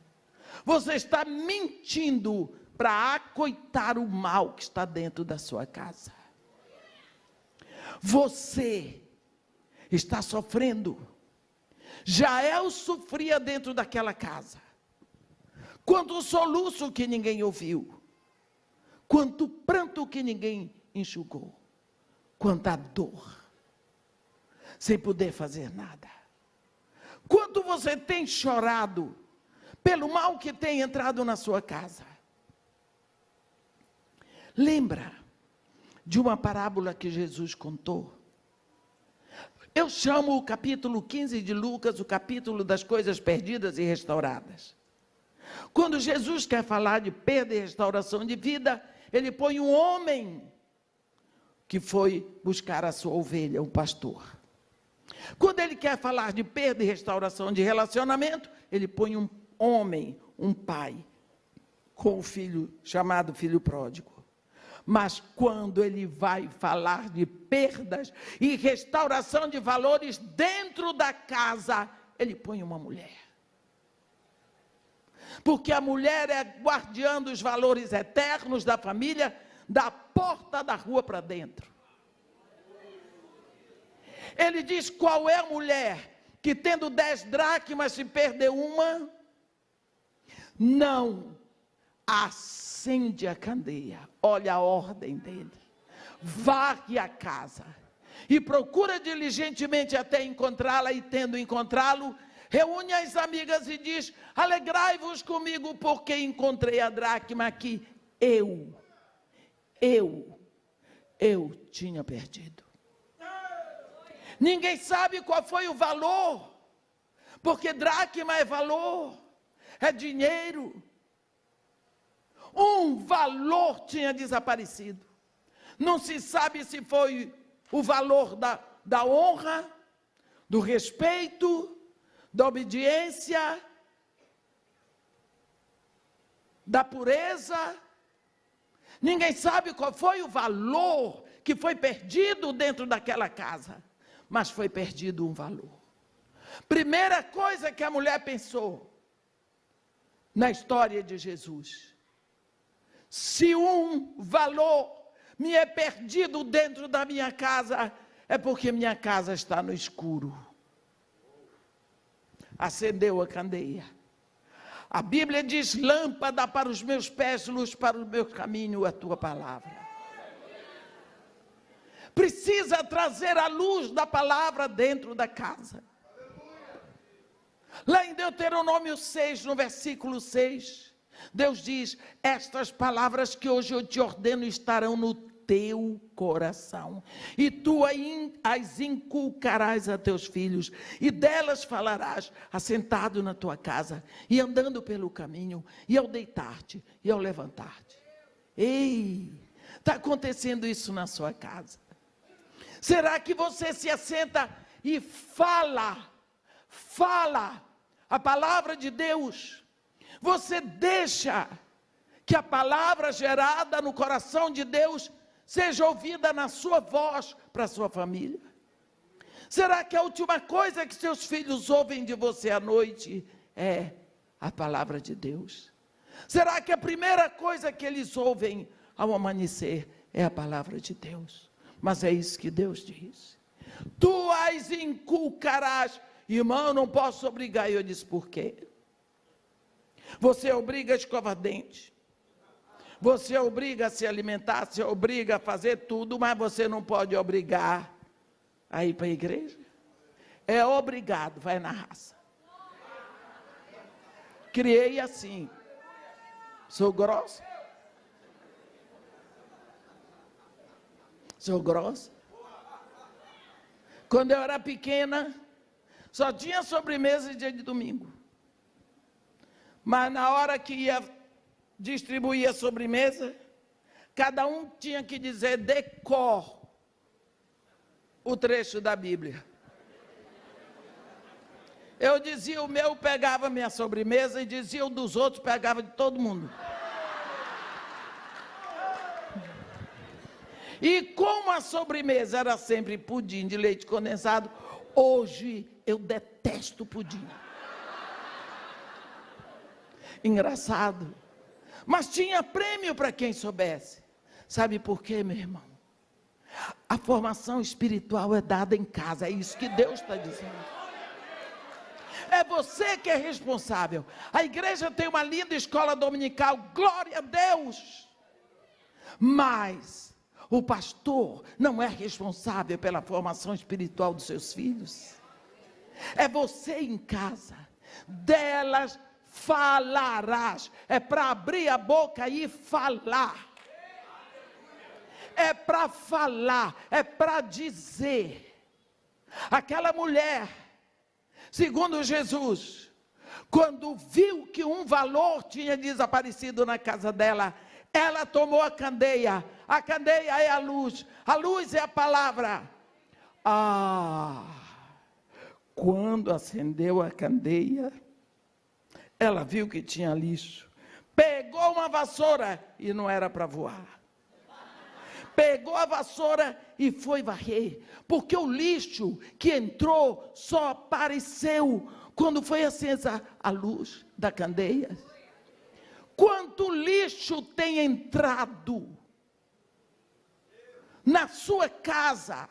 Você está mentindo para acoitar o mal que está dentro da sua casa. Você está sofrendo. Jael sofria dentro daquela casa. Quanto soluço que ninguém ouviu. Quanto pranto que ninguém enxugou. Quanta dor. Sem poder fazer nada. Quanto você tem chorado pelo mal que tem entrado na sua casa. Lembra de uma parábola que Jesus contou? Eu chamo o capítulo 15 de Lucas, o capítulo das coisas perdidas e restauradas. Quando Jesus quer falar de perda e restauração de vida, ele põe um homem que foi buscar a sua ovelha, um pastor. Quando ele quer falar de perda e restauração de relacionamento, ele põe um homem, um pai, com o filho, chamado filho pródigo. Mas quando ele vai falar de perdas e restauração de valores dentro da casa, ele põe uma mulher. Porque a mulher é guardiã dos valores eternos da família, da porta da rua para dentro. Ele diz: qual é a mulher que tendo 10 dracmas se perdeu uma? Não acende a candeia. Olha a ordem dele. Varre a casa e procura diligentemente até encontrá-la, e tendo encontrá-lo, reúne as amigas e diz: alegrai-vos comigo, porque encontrei a dracma que eu tinha perdido. Ninguém sabe qual foi o valor, porque dracma é valor, é dinheiro. Um valor tinha desaparecido. Não se sabe se foi o valor da honra, do respeito, da obediência, da pureza. Ninguém sabe qual foi o valor que foi perdido dentro daquela casa, mas foi perdido um valor. Primeira coisa que a mulher pensou na história de Jesus: se um valor me é perdido dentro da minha casa, é porque minha casa está no escuro. Acendeu a candeia. A Bíblia diz: lâmpada para os meus pés, luz para o meu caminho, a tua palavra. Precisa trazer a luz da palavra dentro da casa. Lá em Deuteronômio 6, no versículo 6, Deus diz: estas palavras que hoje eu te ordeno estarão no teu coração, e tu as inculcarás a teus filhos, e delas falarás, assentado na tua casa, e andando pelo caminho, e ao deitar-te, e ao levantar-te. Ei, está acontecendo isso na sua casa? Será que você se assenta e fala a palavra de Deus? Você deixa que a palavra gerada no coração de Deus seja ouvida na sua voz para a sua família? Será que a última coisa que seus filhos ouvem de você à noite é a palavra de Deus? Será que a primeira coisa que eles ouvem ao amanhecer é a palavra de Deus? Mas é isso que Deus diz: tu as inculcarás. Irmão, eu não posso obrigar. E eu disse: por quê? Você obriga a escovar dente, você obriga a se alimentar, você obriga a fazer tudo, mas você não pode obrigar a ir para a igreja. É obrigado, vai na raça. Criei assim. Sou grossa. Sou grossa. Quando eu era pequena, só tinha sobremesa dia de domingo. Mas na hora que ia distribuir a sobremesa, cada um tinha que dizer de cor o trecho da Bíblia. Eu dizia o meu, pegava minha sobremesa, e dizia o dos outros, pegava de todo mundo. E como a sobremesa era sempre pudim de leite condensado, hoje eu detesto pudim. Engraçado. Mas tinha prêmio para quem soubesse. Sabe por quê, meu irmão? A formação espiritual é dada em casa, é isso que Deus está dizendo. É você que é responsável. A igreja tem uma linda escola dominical, glória a Deus. Mas o pastor não é responsável pela formação espiritual dos seus filhos. É você em casa. Delas falarás. É para abrir a boca e falar. É para falar, é para dizer. Aquela mulher, segundo Jesus, quando viu que um valor tinha desaparecido na casa dela, ela tomou a candeia é a luz é a palavra. Quando acendeu a candeia, ela viu que tinha lixo, pegou uma vassoura, e não era para voar, pegou a vassoura e foi varrer, porque o lixo que entrou só apareceu quando foi acesa a luz da candeia. Quanto lixo tem entrado na sua casa,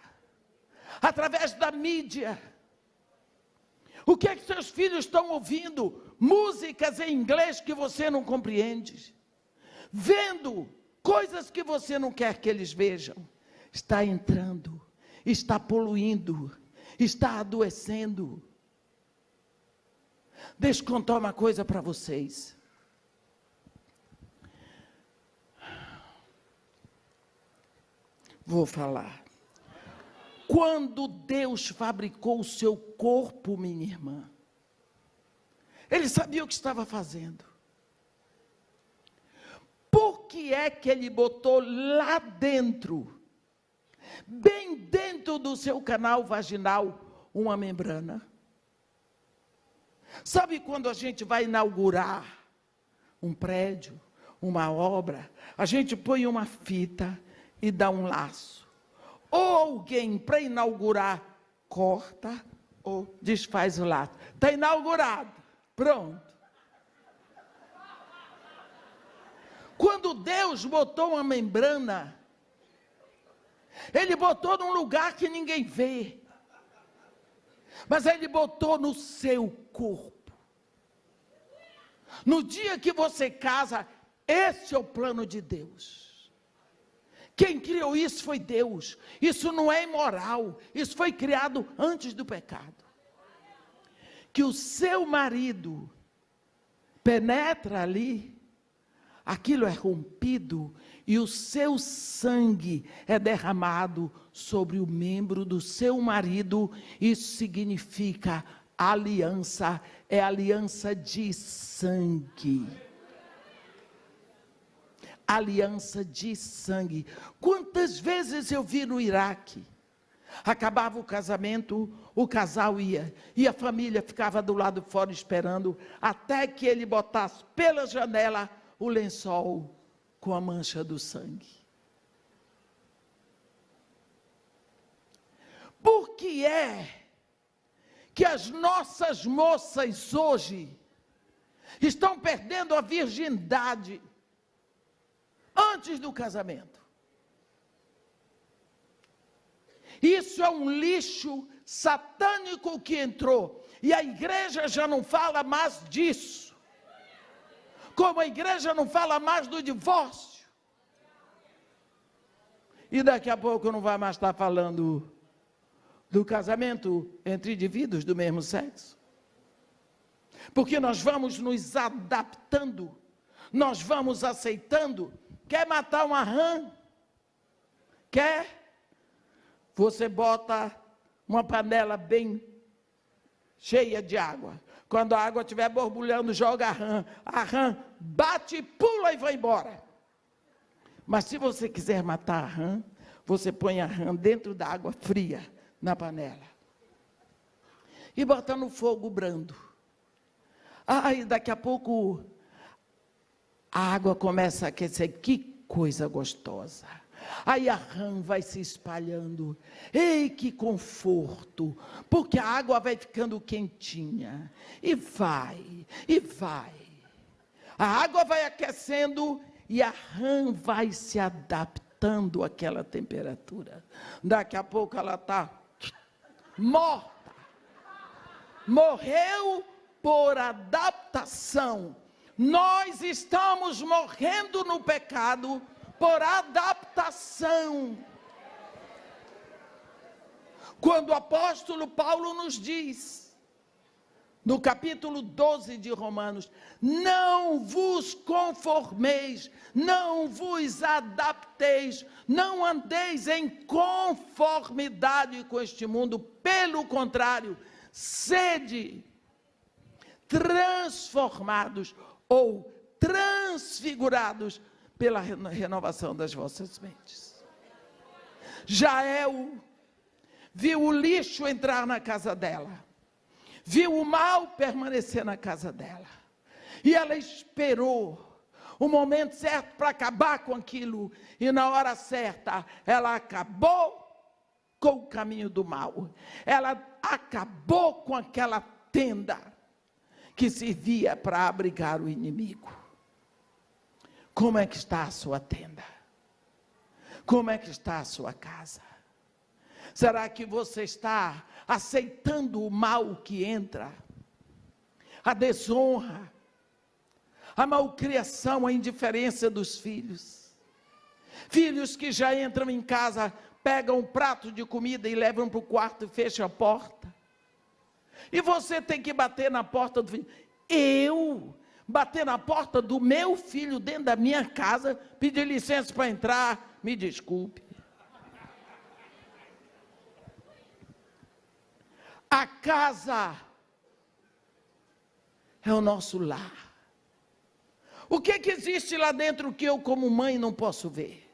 através da mídia? O que é que seus filhos estão ouvindo? Músicas em inglês que você não compreende, vendo coisas que você não quer que eles vejam. Está entrando, está poluindo, está adoecendo. Deixa eu contar uma coisa para vocês. Vou falar. Quando Deus fabricou o seu corpo, minha irmã, Ele sabia o que estava fazendo. Por que é que Ele botou lá dentro, bem dentro do seu canal vaginal, uma membrana? Sabe quando a gente vai inaugurar um prédio, uma obra, a gente põe uma fita e dá um laço. Ou alguém, para inaugurar, corta ou desfaz o laço. Está inaugurado, pronto. Quando Deus botou uma membrana, Ele botou num lugar que ninguém vê. Mas Ele botou no seu corpo. No dia que você casa, esse é o plano de Deus. Quem criou isso foi Deus. Isso não é imoral. Isso foi criado antes do pecado. Que o seu marido penetra ali, aquilo é rompido e o seu sangue é derramado sobre o membro do seu marido. Isso significa aliança, é aliança de sangue. Aliança de sangue. Quantas vezes eu vi no Iraque, acabava o casamento, o casal ia, e a família ficava do lado de fora esperando, até que ele botasse pela janela o lençol com a mancha do sangue. Por que é que as nossas moças hoje estão perdendo a virgindade antes do casamento? Isso é um lixo satânico que entrou, e a igreja já não fala mais disso, como a igreja não fala mais do divórcio, e daqui a pouco não vai mais estar falando do casamento entre indivíduos do mesmo sexo, porque nós vamos nos adaptando, nós vamos aceitando. Quer matar uma rã? Quer? Você bota uma panela bem cheia de água. Quando a água estiver borbulhando, joga a rã bate, pula e vai embora. Mas se você quiser matar a rã, você põe a rã dentro da água fria, na panela. E bota no fogo brando. E daqui a pouco a água começa a aquecer. Que coisa gostosa. Aí a rã vai se espalhando. Ei, que conforto. Porque a água vai ficando quentinha. E vai. A água vai aquecendo e a rã vai se adaptando àquela temperatura. Daqui a pouco ela está morta. Morreu por adaptação. Nós estamos morrendo no pecado por adaptação. Quando o apóstolo Paulo nos diz, no capítulo 12 de Romanos, não vos conformeis, não vos adapteis, não andeis em conformidade com este mundo, pelo contrário, sede transformados ou transfigurados pela renovação das vossas mentes. Jael viu o lixo entrar na casa dela, viu o mal permanecer na casa dela, e ela esperou o momento certo para acabar com aquilo, e na hora certa ela acabou com o caminho do mal, ela acabou com aquela tenda que servia para abrigar o inimigo. Como é que está a sua tenda? Como é que está a sua casa? Será que você está aceitando o mal que entra? A desonra, a malcriação, a indiferença dos filhos. Filhos que já entram em casa, pegam um prato de comida e levam para o quarto e fecham a porta. E você tem que bater na porta do filho. Eu bater na porta do meu filho dentro da minha casa, pedir licença para entrar, me desculpe. A casa é o nosso lar. O que existe lá dentro que eu, como mãe, não posso ver?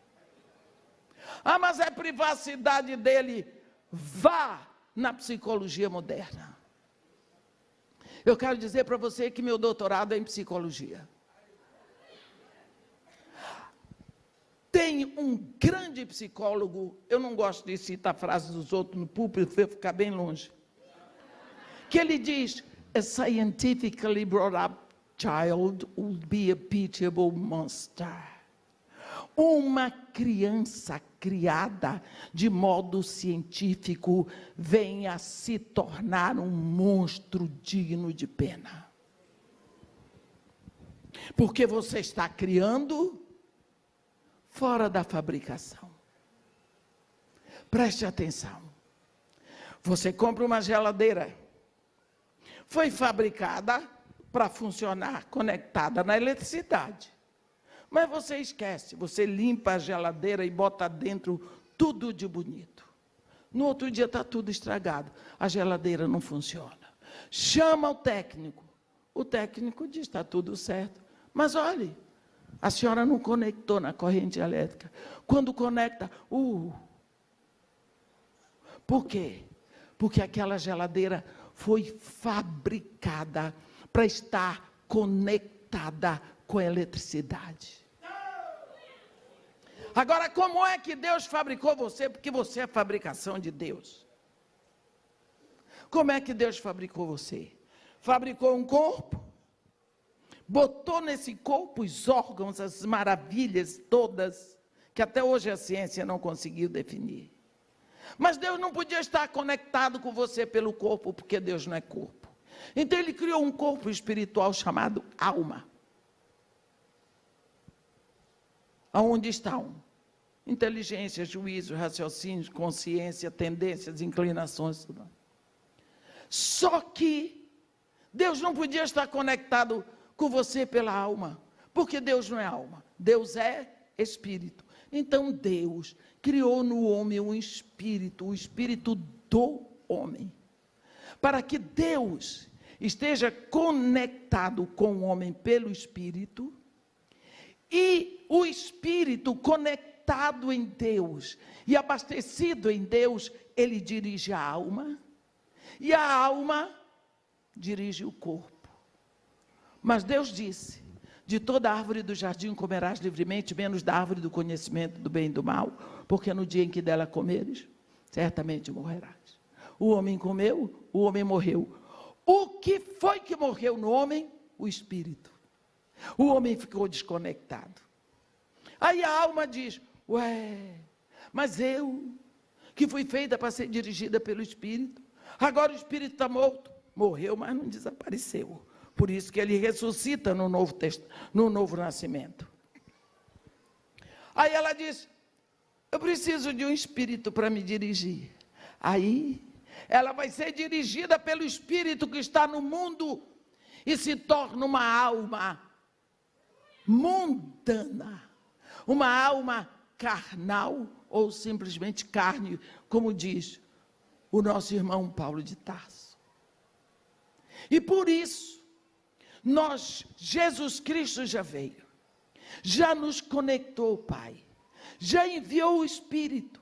Ah, mas é privacidade dele. Vá na psicologia moderna. Eu quero dizer para você que meu doutorado é em psicologia. Tem um grande psicólogo, eu não gosto de citar frases dos outros no púlpito, para ficar bem longe, que ele diz: a scientifically brought up child would be a pitiable monster. Uma criança criada de modo científico vem a se tornar um monstro digno de pena. Porque você está criando fora da fabricação. Preste atenção. Você compra uma geladeira. Foi fabricada para funcionar conectada na eletricidade. Mas você esquece, você limpa a geladeira e bota dentro tudo de bonito. No outro dia está tudo estragado, a geladeira não funciona. Chama o técnico diz, está tudo certo. Mas olhe, a senhora não conectou na corrente elétrica. Quando conecta, Por quê? Porque aquela geladeira foi fabricada para estar conectada com a eletricidade. Agora, como é que Deus fabricou você? Porque você é fabricação de Deus. Como é que Deus fabricou você? Fabricou um corpo, botou nesse corpo os órgãos, as maravilhas todas, que até hoje a ciência não conseguiu definir. Mas Deus não podia estar conectado com você pelo corpo, porque Deus não é corpo. Então Ele criou um corpo espiritual chamado alma. Aonde estão inteligência, juízo, raciocínio, consciência, tendências, inclinações. Tudo. Só que Deus não podia estar conectado com você pela alma, porque Deus não é alma, Deus é espírito. Então Deus criou no homem um espírito, o espírito do homem, para que Deus esteja conectado com o homem pelo espírito, e o espírito conectado em Deus e abastecido em Deus, ele dirige a alma, e a alma dirige o corpo. Mas Deus disse: de toda árvore do jardim comerás livremente, menos da árvore do conhecimento do bem e do mal, porque no dia em que dela comeres, certamente morrerás. O homem comeu, o homem morreu. O que foi que morreu no homem? O espírito. O homem ficou desconectado. Aí a alma diz: mas eu, que fui feita para ser dirigida pelo Espírito, agora o Espírito está morto. Morreu, mas não desapareceu. Por isso que ele ressuscita no novo nascimento. Aí ela diz: eu preciso de um Espírito para me dirigir. Aí ela vai ser dirigida pelo Espírito que está no mundo e se torna uma alma mundana, uma alma carnal, ou simplesmente carne, como diz o nosso irmão Paulo de Tarso. E por isso, Jesus Cristo já veio, já nos conectou ao Pai, já enviou o Espírito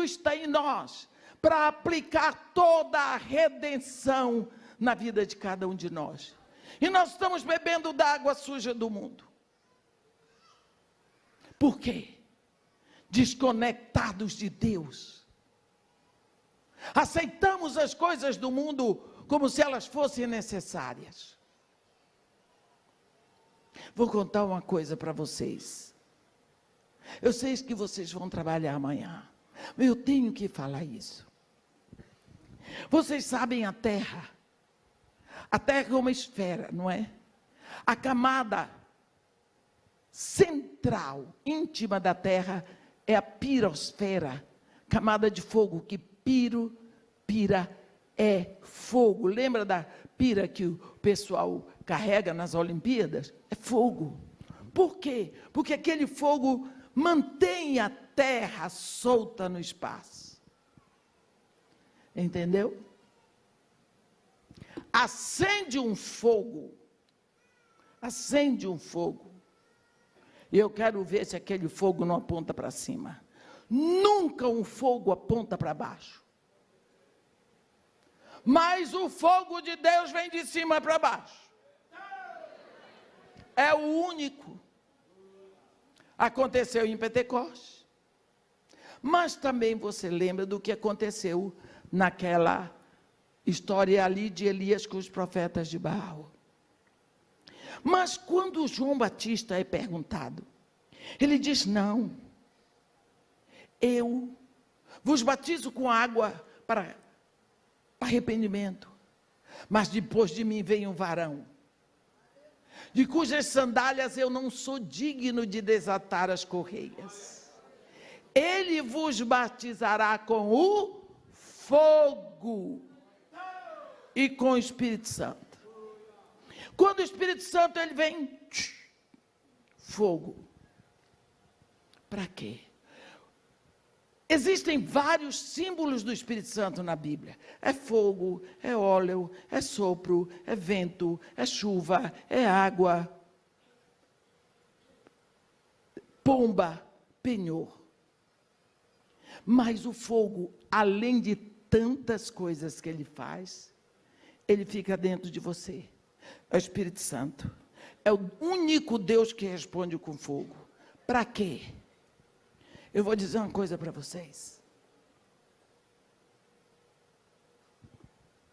está em nós, para aplicar toda a redenção na vida de cada um de nós. E nós estamos bebendo da água suja do mundo. Por quê? Desconectados de Deus. Aceitamos as coisas do mundo como se elas fossem necessárias. Vou contar uma coisa para vocês. Eu sei que vocês vão trabalhar amanhã, mas eu tenho que falar isso. Vocês sabem a Terra é uma esfera, não é? A camada central, íntima da Terra, é a pirosfera, camada de fogo que pira é fogo. Lembra da pira que o pessoal carrega nas Olimpíadas? É fogo. Por quê? Porque aquele fogo mantém a terra solta no espaço. Entendeu? Acende um fogo. Acende um fogo. E eu quero ver se aquele fogo não aponta para cima. Nunca um fogo aponta para baixo. Mas o fogo de Deus vem de cima para baixo. É o único. Aconteceu em Pentecostes. Mas também você lembra do que aconteceu naquela história ali de Elias com os profetas de Baal. Mas quando João Batista é perguntado, ele diz: não, eu vos batizo com água para arrependimento, mas depois de mim vem um varão, de cujas sandálias eu não sou digno de desatar as correias. Ele vos batizará com o fogo e com o Espírito Santo. Quando o Espírito Santo ele vem, fogo. Para quê? Existem vários símbolos do Espírito Santo na Bíblia. É fogo, é óleo, é sopro, é vento, é chuva, é água, pomba, penhor. Mas o fogo, além de tantas coisas que ele faz, ele fica dentro de você. É o Espírito Santo. É o único Deus que responde com fogo. Para quê? Eu vou dizer uma coisa para vocês.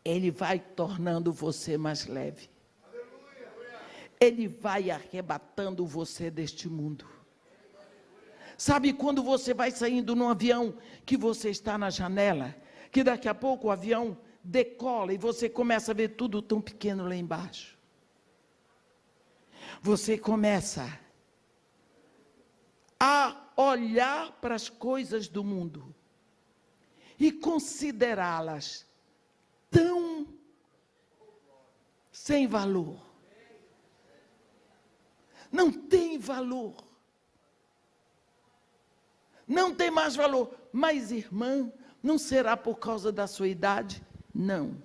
Ele vai tornando você mais leve. Ele vai arrebatando você deste mundo. Sabe quando você vai saindo num avião, que você está na janela, que daqui a pouco o avião decola e você começa a ver tudo tão pequeno lá embaixo. Você começa a olhar para as coisas do mundo e considerá-las tão sem valor. Não tem valor. Não tem mais valor. Mas, irmã, não será por causa da sua idade? Não.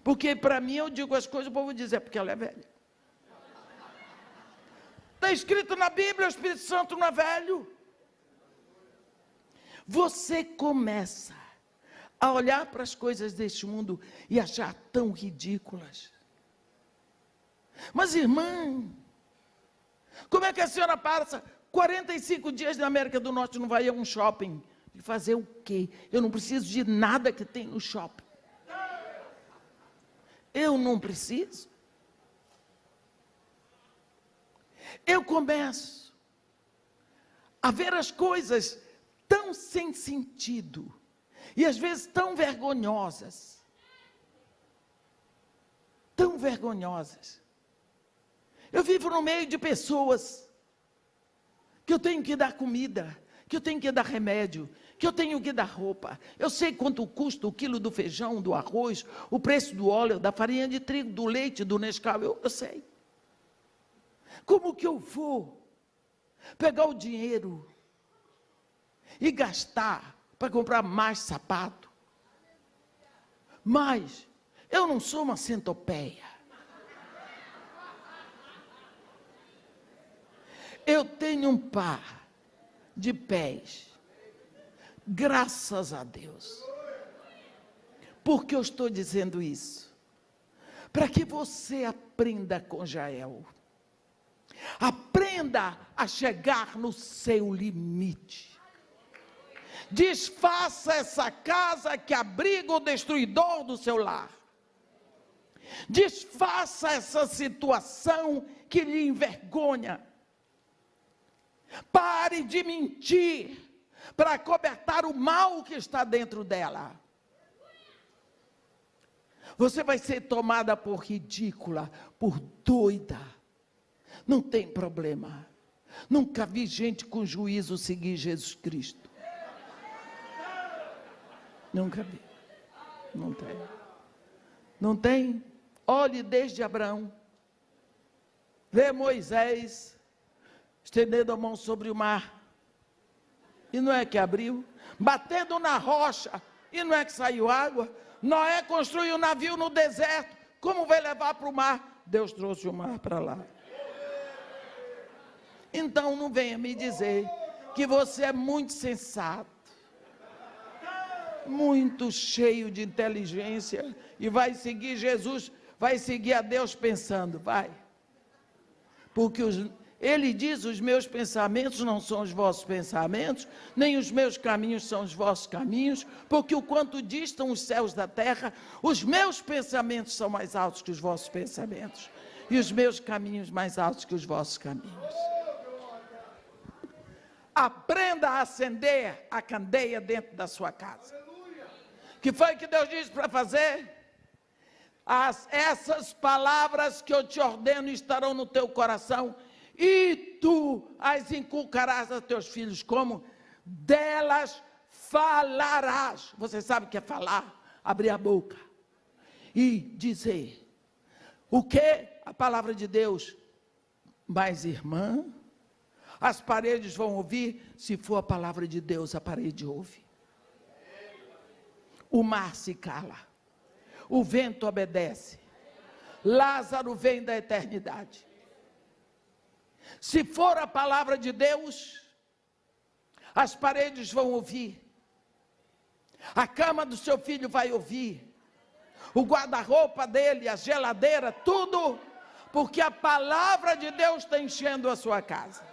Porque para mim eu digo as coisas, o povo diz, é porque ela é velha. Está escrito na Bíblia, o Espírito Santo não é velho. Você começa a olhar para as coisas deste mundo e achar tão ridículas. Mas, irmã, como é que a senhora passa 45 dias na América do Norte e não vai a um shopping? E fazer o quê? Eu não preciso de nada que tem no shopping. Eu não preciso. Eu começo a ver as coisas tão sem sentido e às vezes tão vergonhosas. Tão vergonhosas. Eu vivo no meio de pessoas que eu tenho que dar comida, que eu tenho que dar remédio, que eu tenho que dar roupa. Eu sei quanto custa o quilo do feijão, do arroz, o preço do óleo, da farinha de trigo, do leite, do Nescau, eu sei. Como que eu vou pegar o dinheiro e gastar para comprar mais sapato? Mas eu não sou uma centopeia. Eu tenho um par de pés, graças a Deus. Por que eu estou dizendo isso? Para que você aprenda com Jael. Aprenda a chegar no seu limite. Desfaça essa casa que abriga o destruidor do seu lar. Desfaça essa situação que lhe envergonha. Pare de mentir para acobertar o mal que está dentro dela. Você vai ser tomada por ridícula, por doida. Não tem problema. Nunca vi gente com juízo seguir Jesus Cristo. Nunca vi. Não tem. Não tem. Olhe desde Abraão. Vê Moisés estendendo a mão sobre o mar. E não é que abriu. Batendo na rocha. E não é que saiu água. Noé construiu um navio no deserto. Como vai levar para o mar? Deus trouxe o mar para lá. Então não venha me dizer que você é muito sensato, muito cheio de inteligência e vai seguir Jesus, vai seguir a Deus pensando, vai. Porque ele diz, os meus pensamentos não são os vossos pensamentos, nem os meus caminhos são os vossos caminhos, porque o quanto distam os céus da terra, os meus pensamentos são mais altos que os vossos pensamentos, e os meus caminhos mais altos que os vossos caminhos. Aprenda a acender a candeia dentro da sua casa. Que foi que Deus disse para fazer? Essas palavras que eu te ordeno estarão no teu coração, e tu as inculcarás a teus filhos, como? Delas falarás. Você sabe o que é falar? Abrir a boca e dizer. O que? A palavra de Deus. Mas, irmã, as paredes vão ouvir. Se for a palavra de Deus, a parede ouve. O mar se cala. O vento obedece. Lázaro vem da eternidade. Se for a palavra de Deus, as paredes vão ouvir. A cama do seu filho vai ouvir. O guarda-roupa dele, a geladeira, tudo. Porque a palavra de Deus está enchendo a sua casa.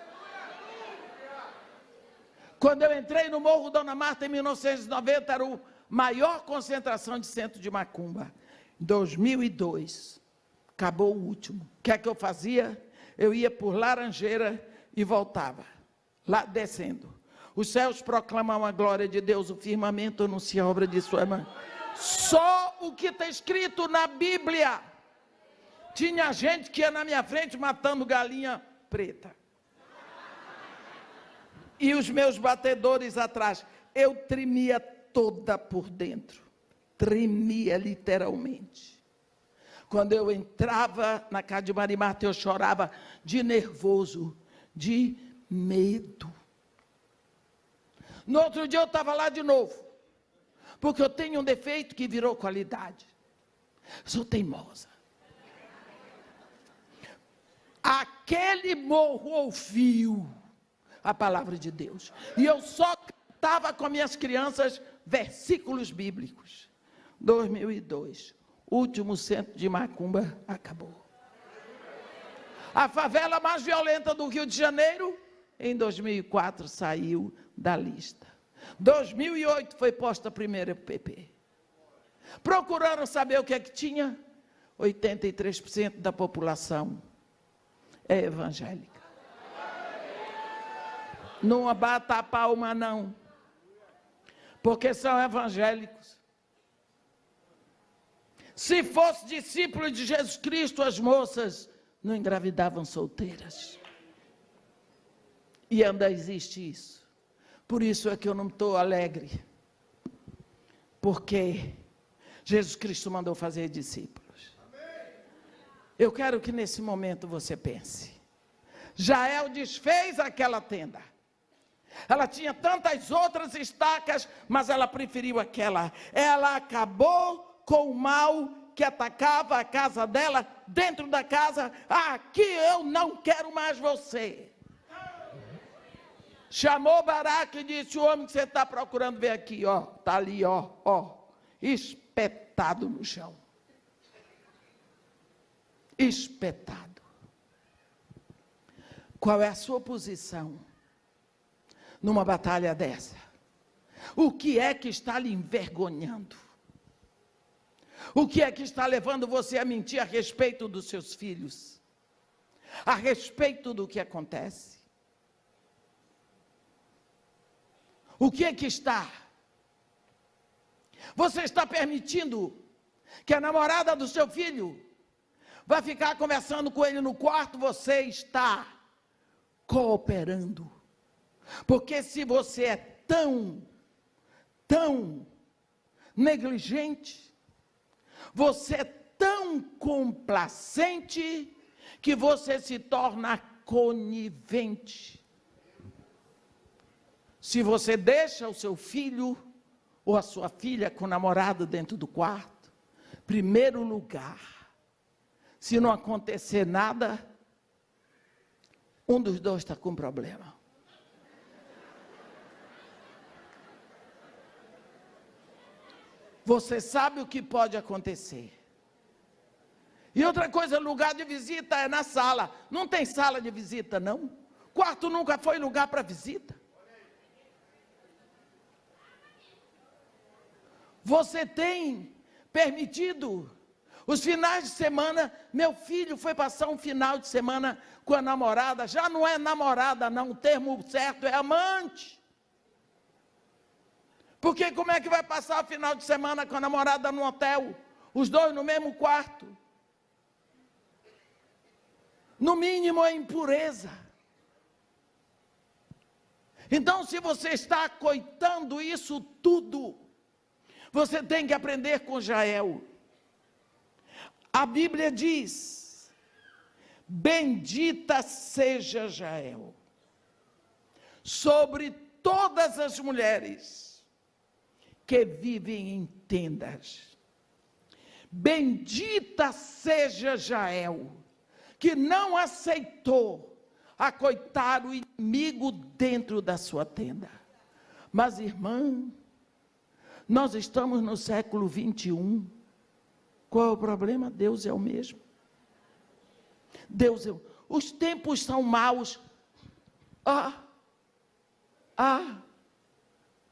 Quando eu entrei no Morro Dona Marta em 1990, era a maior concentração de centro de macumba. Em 2002, acabou o último. O que é que eu fazia? Eu ia por Laranjeira e voltava, lá descendo. Os céus proclamam a glória de Deus, o firmamento anuncia a obra de sua mão. Só o que está escrito na Bíblia. Tinha gente que ia na minha frente matando galinha preta. E os meus batedores atrás. Eu tremia toda por dentro. Tremia literalmente. Quando eu entrava na casa de Maria Marta, eu chorava de nervoso, de medo. No outro dia eu estava lá de novo. Porque eu tenho um defeito que virou qualidade. Sou teimosa. Aquele morro ouviu a palavra de Deus. E eu só cantava com minhas crianças versículos bíblicos. 2002. Último centro de macumba acabou. A favela mais violenta do Rio de Janeiro, em 2004, saiu da lista. 2008 foi posta a primeira PP. Procuraram saber o que é que tinha? 83% da população é evangélica. Não bata a palma, não. Porque são evangélicos. Se fosse discípulo de Jesus Cristo, as moças não engravidavam solteiras. E ainda existe isso. Por isso é que eu não estou alegre. Porque Jesus Cristo mandou fazer discípulos. Eu quero que nesse momento você pense. Jael desfez aquela tenda. Ela tinha tantas outras estacas, mas ela preferiu aquela. Ela acabou com o mal que atacava a casa dela, dentro da casa. Aqui eu não quero mais você. Chamou Baraque e disse: o homem que você está procurando, vem aqui, ó. Está ali, ó, espetado no chão. Espetado. Qual é a sua posição numa batalha dessa? O que é que está lhe envergonhando? O que é que está levando você a mentir a respeito dos seus filhos? A respeito do que acontece? O que é que está? Você está permitindo que a namorada do seu filho vai ficar conversando com ele no quarto? Você está cooperando. Porque se você é tão negligente, Você é tão complacente que você se torna conivente. Se você deixa o seu filho ou a sua filha com o namorado dentro do quarto, primeiro lugar, se não acontecer nada, um dos dois está com problema. Você sabe o que pode acontecer. E outra coisa, lugar de visita é na sala. Não tem sala de visita, não. Quarto nunca foi lugar para visita. Você tem permitido os finais de semana. Meu filho foi passar um final de semana com a namorada. Já não é namorada, não. O termo certo é amante. Porque como é que vai passar o final de semana com a namorada no hotel? Os dois no mesmo quarto. No mínimo é impureza. Então, se você está coitando isso tudo, você tem que aprender com Jael. A Bíblia diz: bendita seja Jael sobre todas as mulheres que vivem em tendas. Bendita seja Jael, que não aceitou acoitar o inimigo dentro da sua tenda. Mas, irmã, nós estamos no século 21. Qual é o problema? Deus é o mesmo. Os tempos são maus.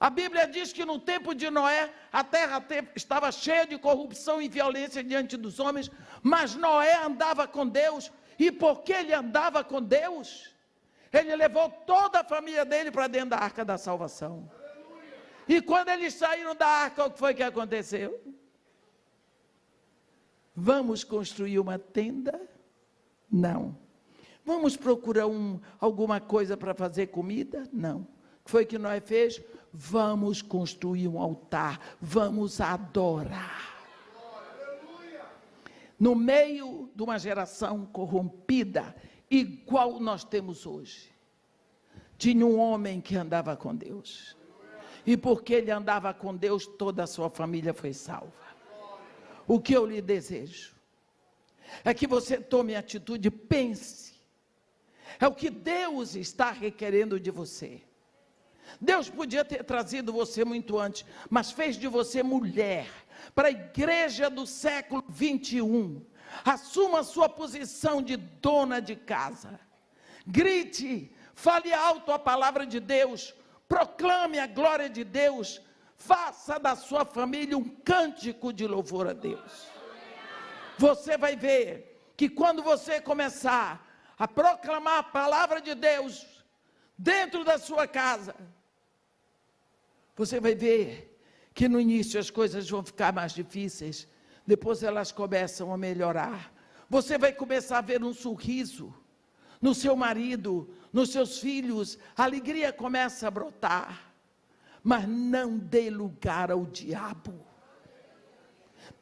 A Bíblia diz que no tempo de Noé, a terra estava cheia de corrupção e violência diante dos homens, mas Noé andava com Deus, e porque ele andava com Deus, ele levou toda a família dele para dentro da arca da salvação. E quando eles saíram da arca, o que foi que aconteceu? Vamos construir uma tenda? Não. Vamos procurar alguma coisa para fazer comida? Não. O que foi que Noé fez? Vamos construir um altar, vamos adorar. No meio de uma geração corrompida, igual nós temos hoje, tinha um homem que andava com Deus. E porque ele andava com Deus, toda a sua família foi salva. O que eu lhe desejo é que você tome atitude, pense. É o que Deus está requerendo de você. Deus podia ter trazido você muito antes, mas fez de você mulher, para a igreja do século 21. Assuma a sua posição de dona de casa. Grite, fale alto a palavra de Deus, proclame a glória de Deus, faça da sua família um cântico de louvor a Deus. Você vai ver que quando você começar a proclamar a palavra de Deus dentro da sua casa, você vai ver que no início as coisas vão ficar mais difíceis, depois elas começam a melhorar. Você vai começar a ver um sorriso no seu marido, nos seus filhos, a alegria começa a brotar. Mas não dê lugar ao diabo.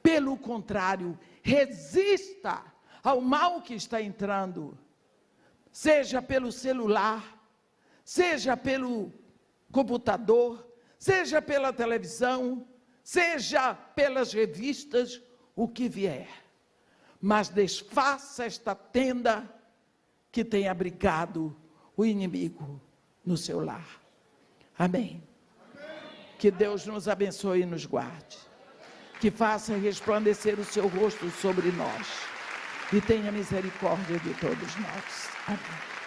Pelo contrário, resista ao mal que está entrando, seja pelo celular, seja pelo computador, seja pela televisão, seja pelas revistas, o que vier. Mas desfaça esta tenda que tem abrigado o inimigo no seu lar. Amém. Que Deus nos abençoe e nos guarde. Que faça resplandecer o seu rosto sobre nós. E tenha misericórdia de todos nós. Amém.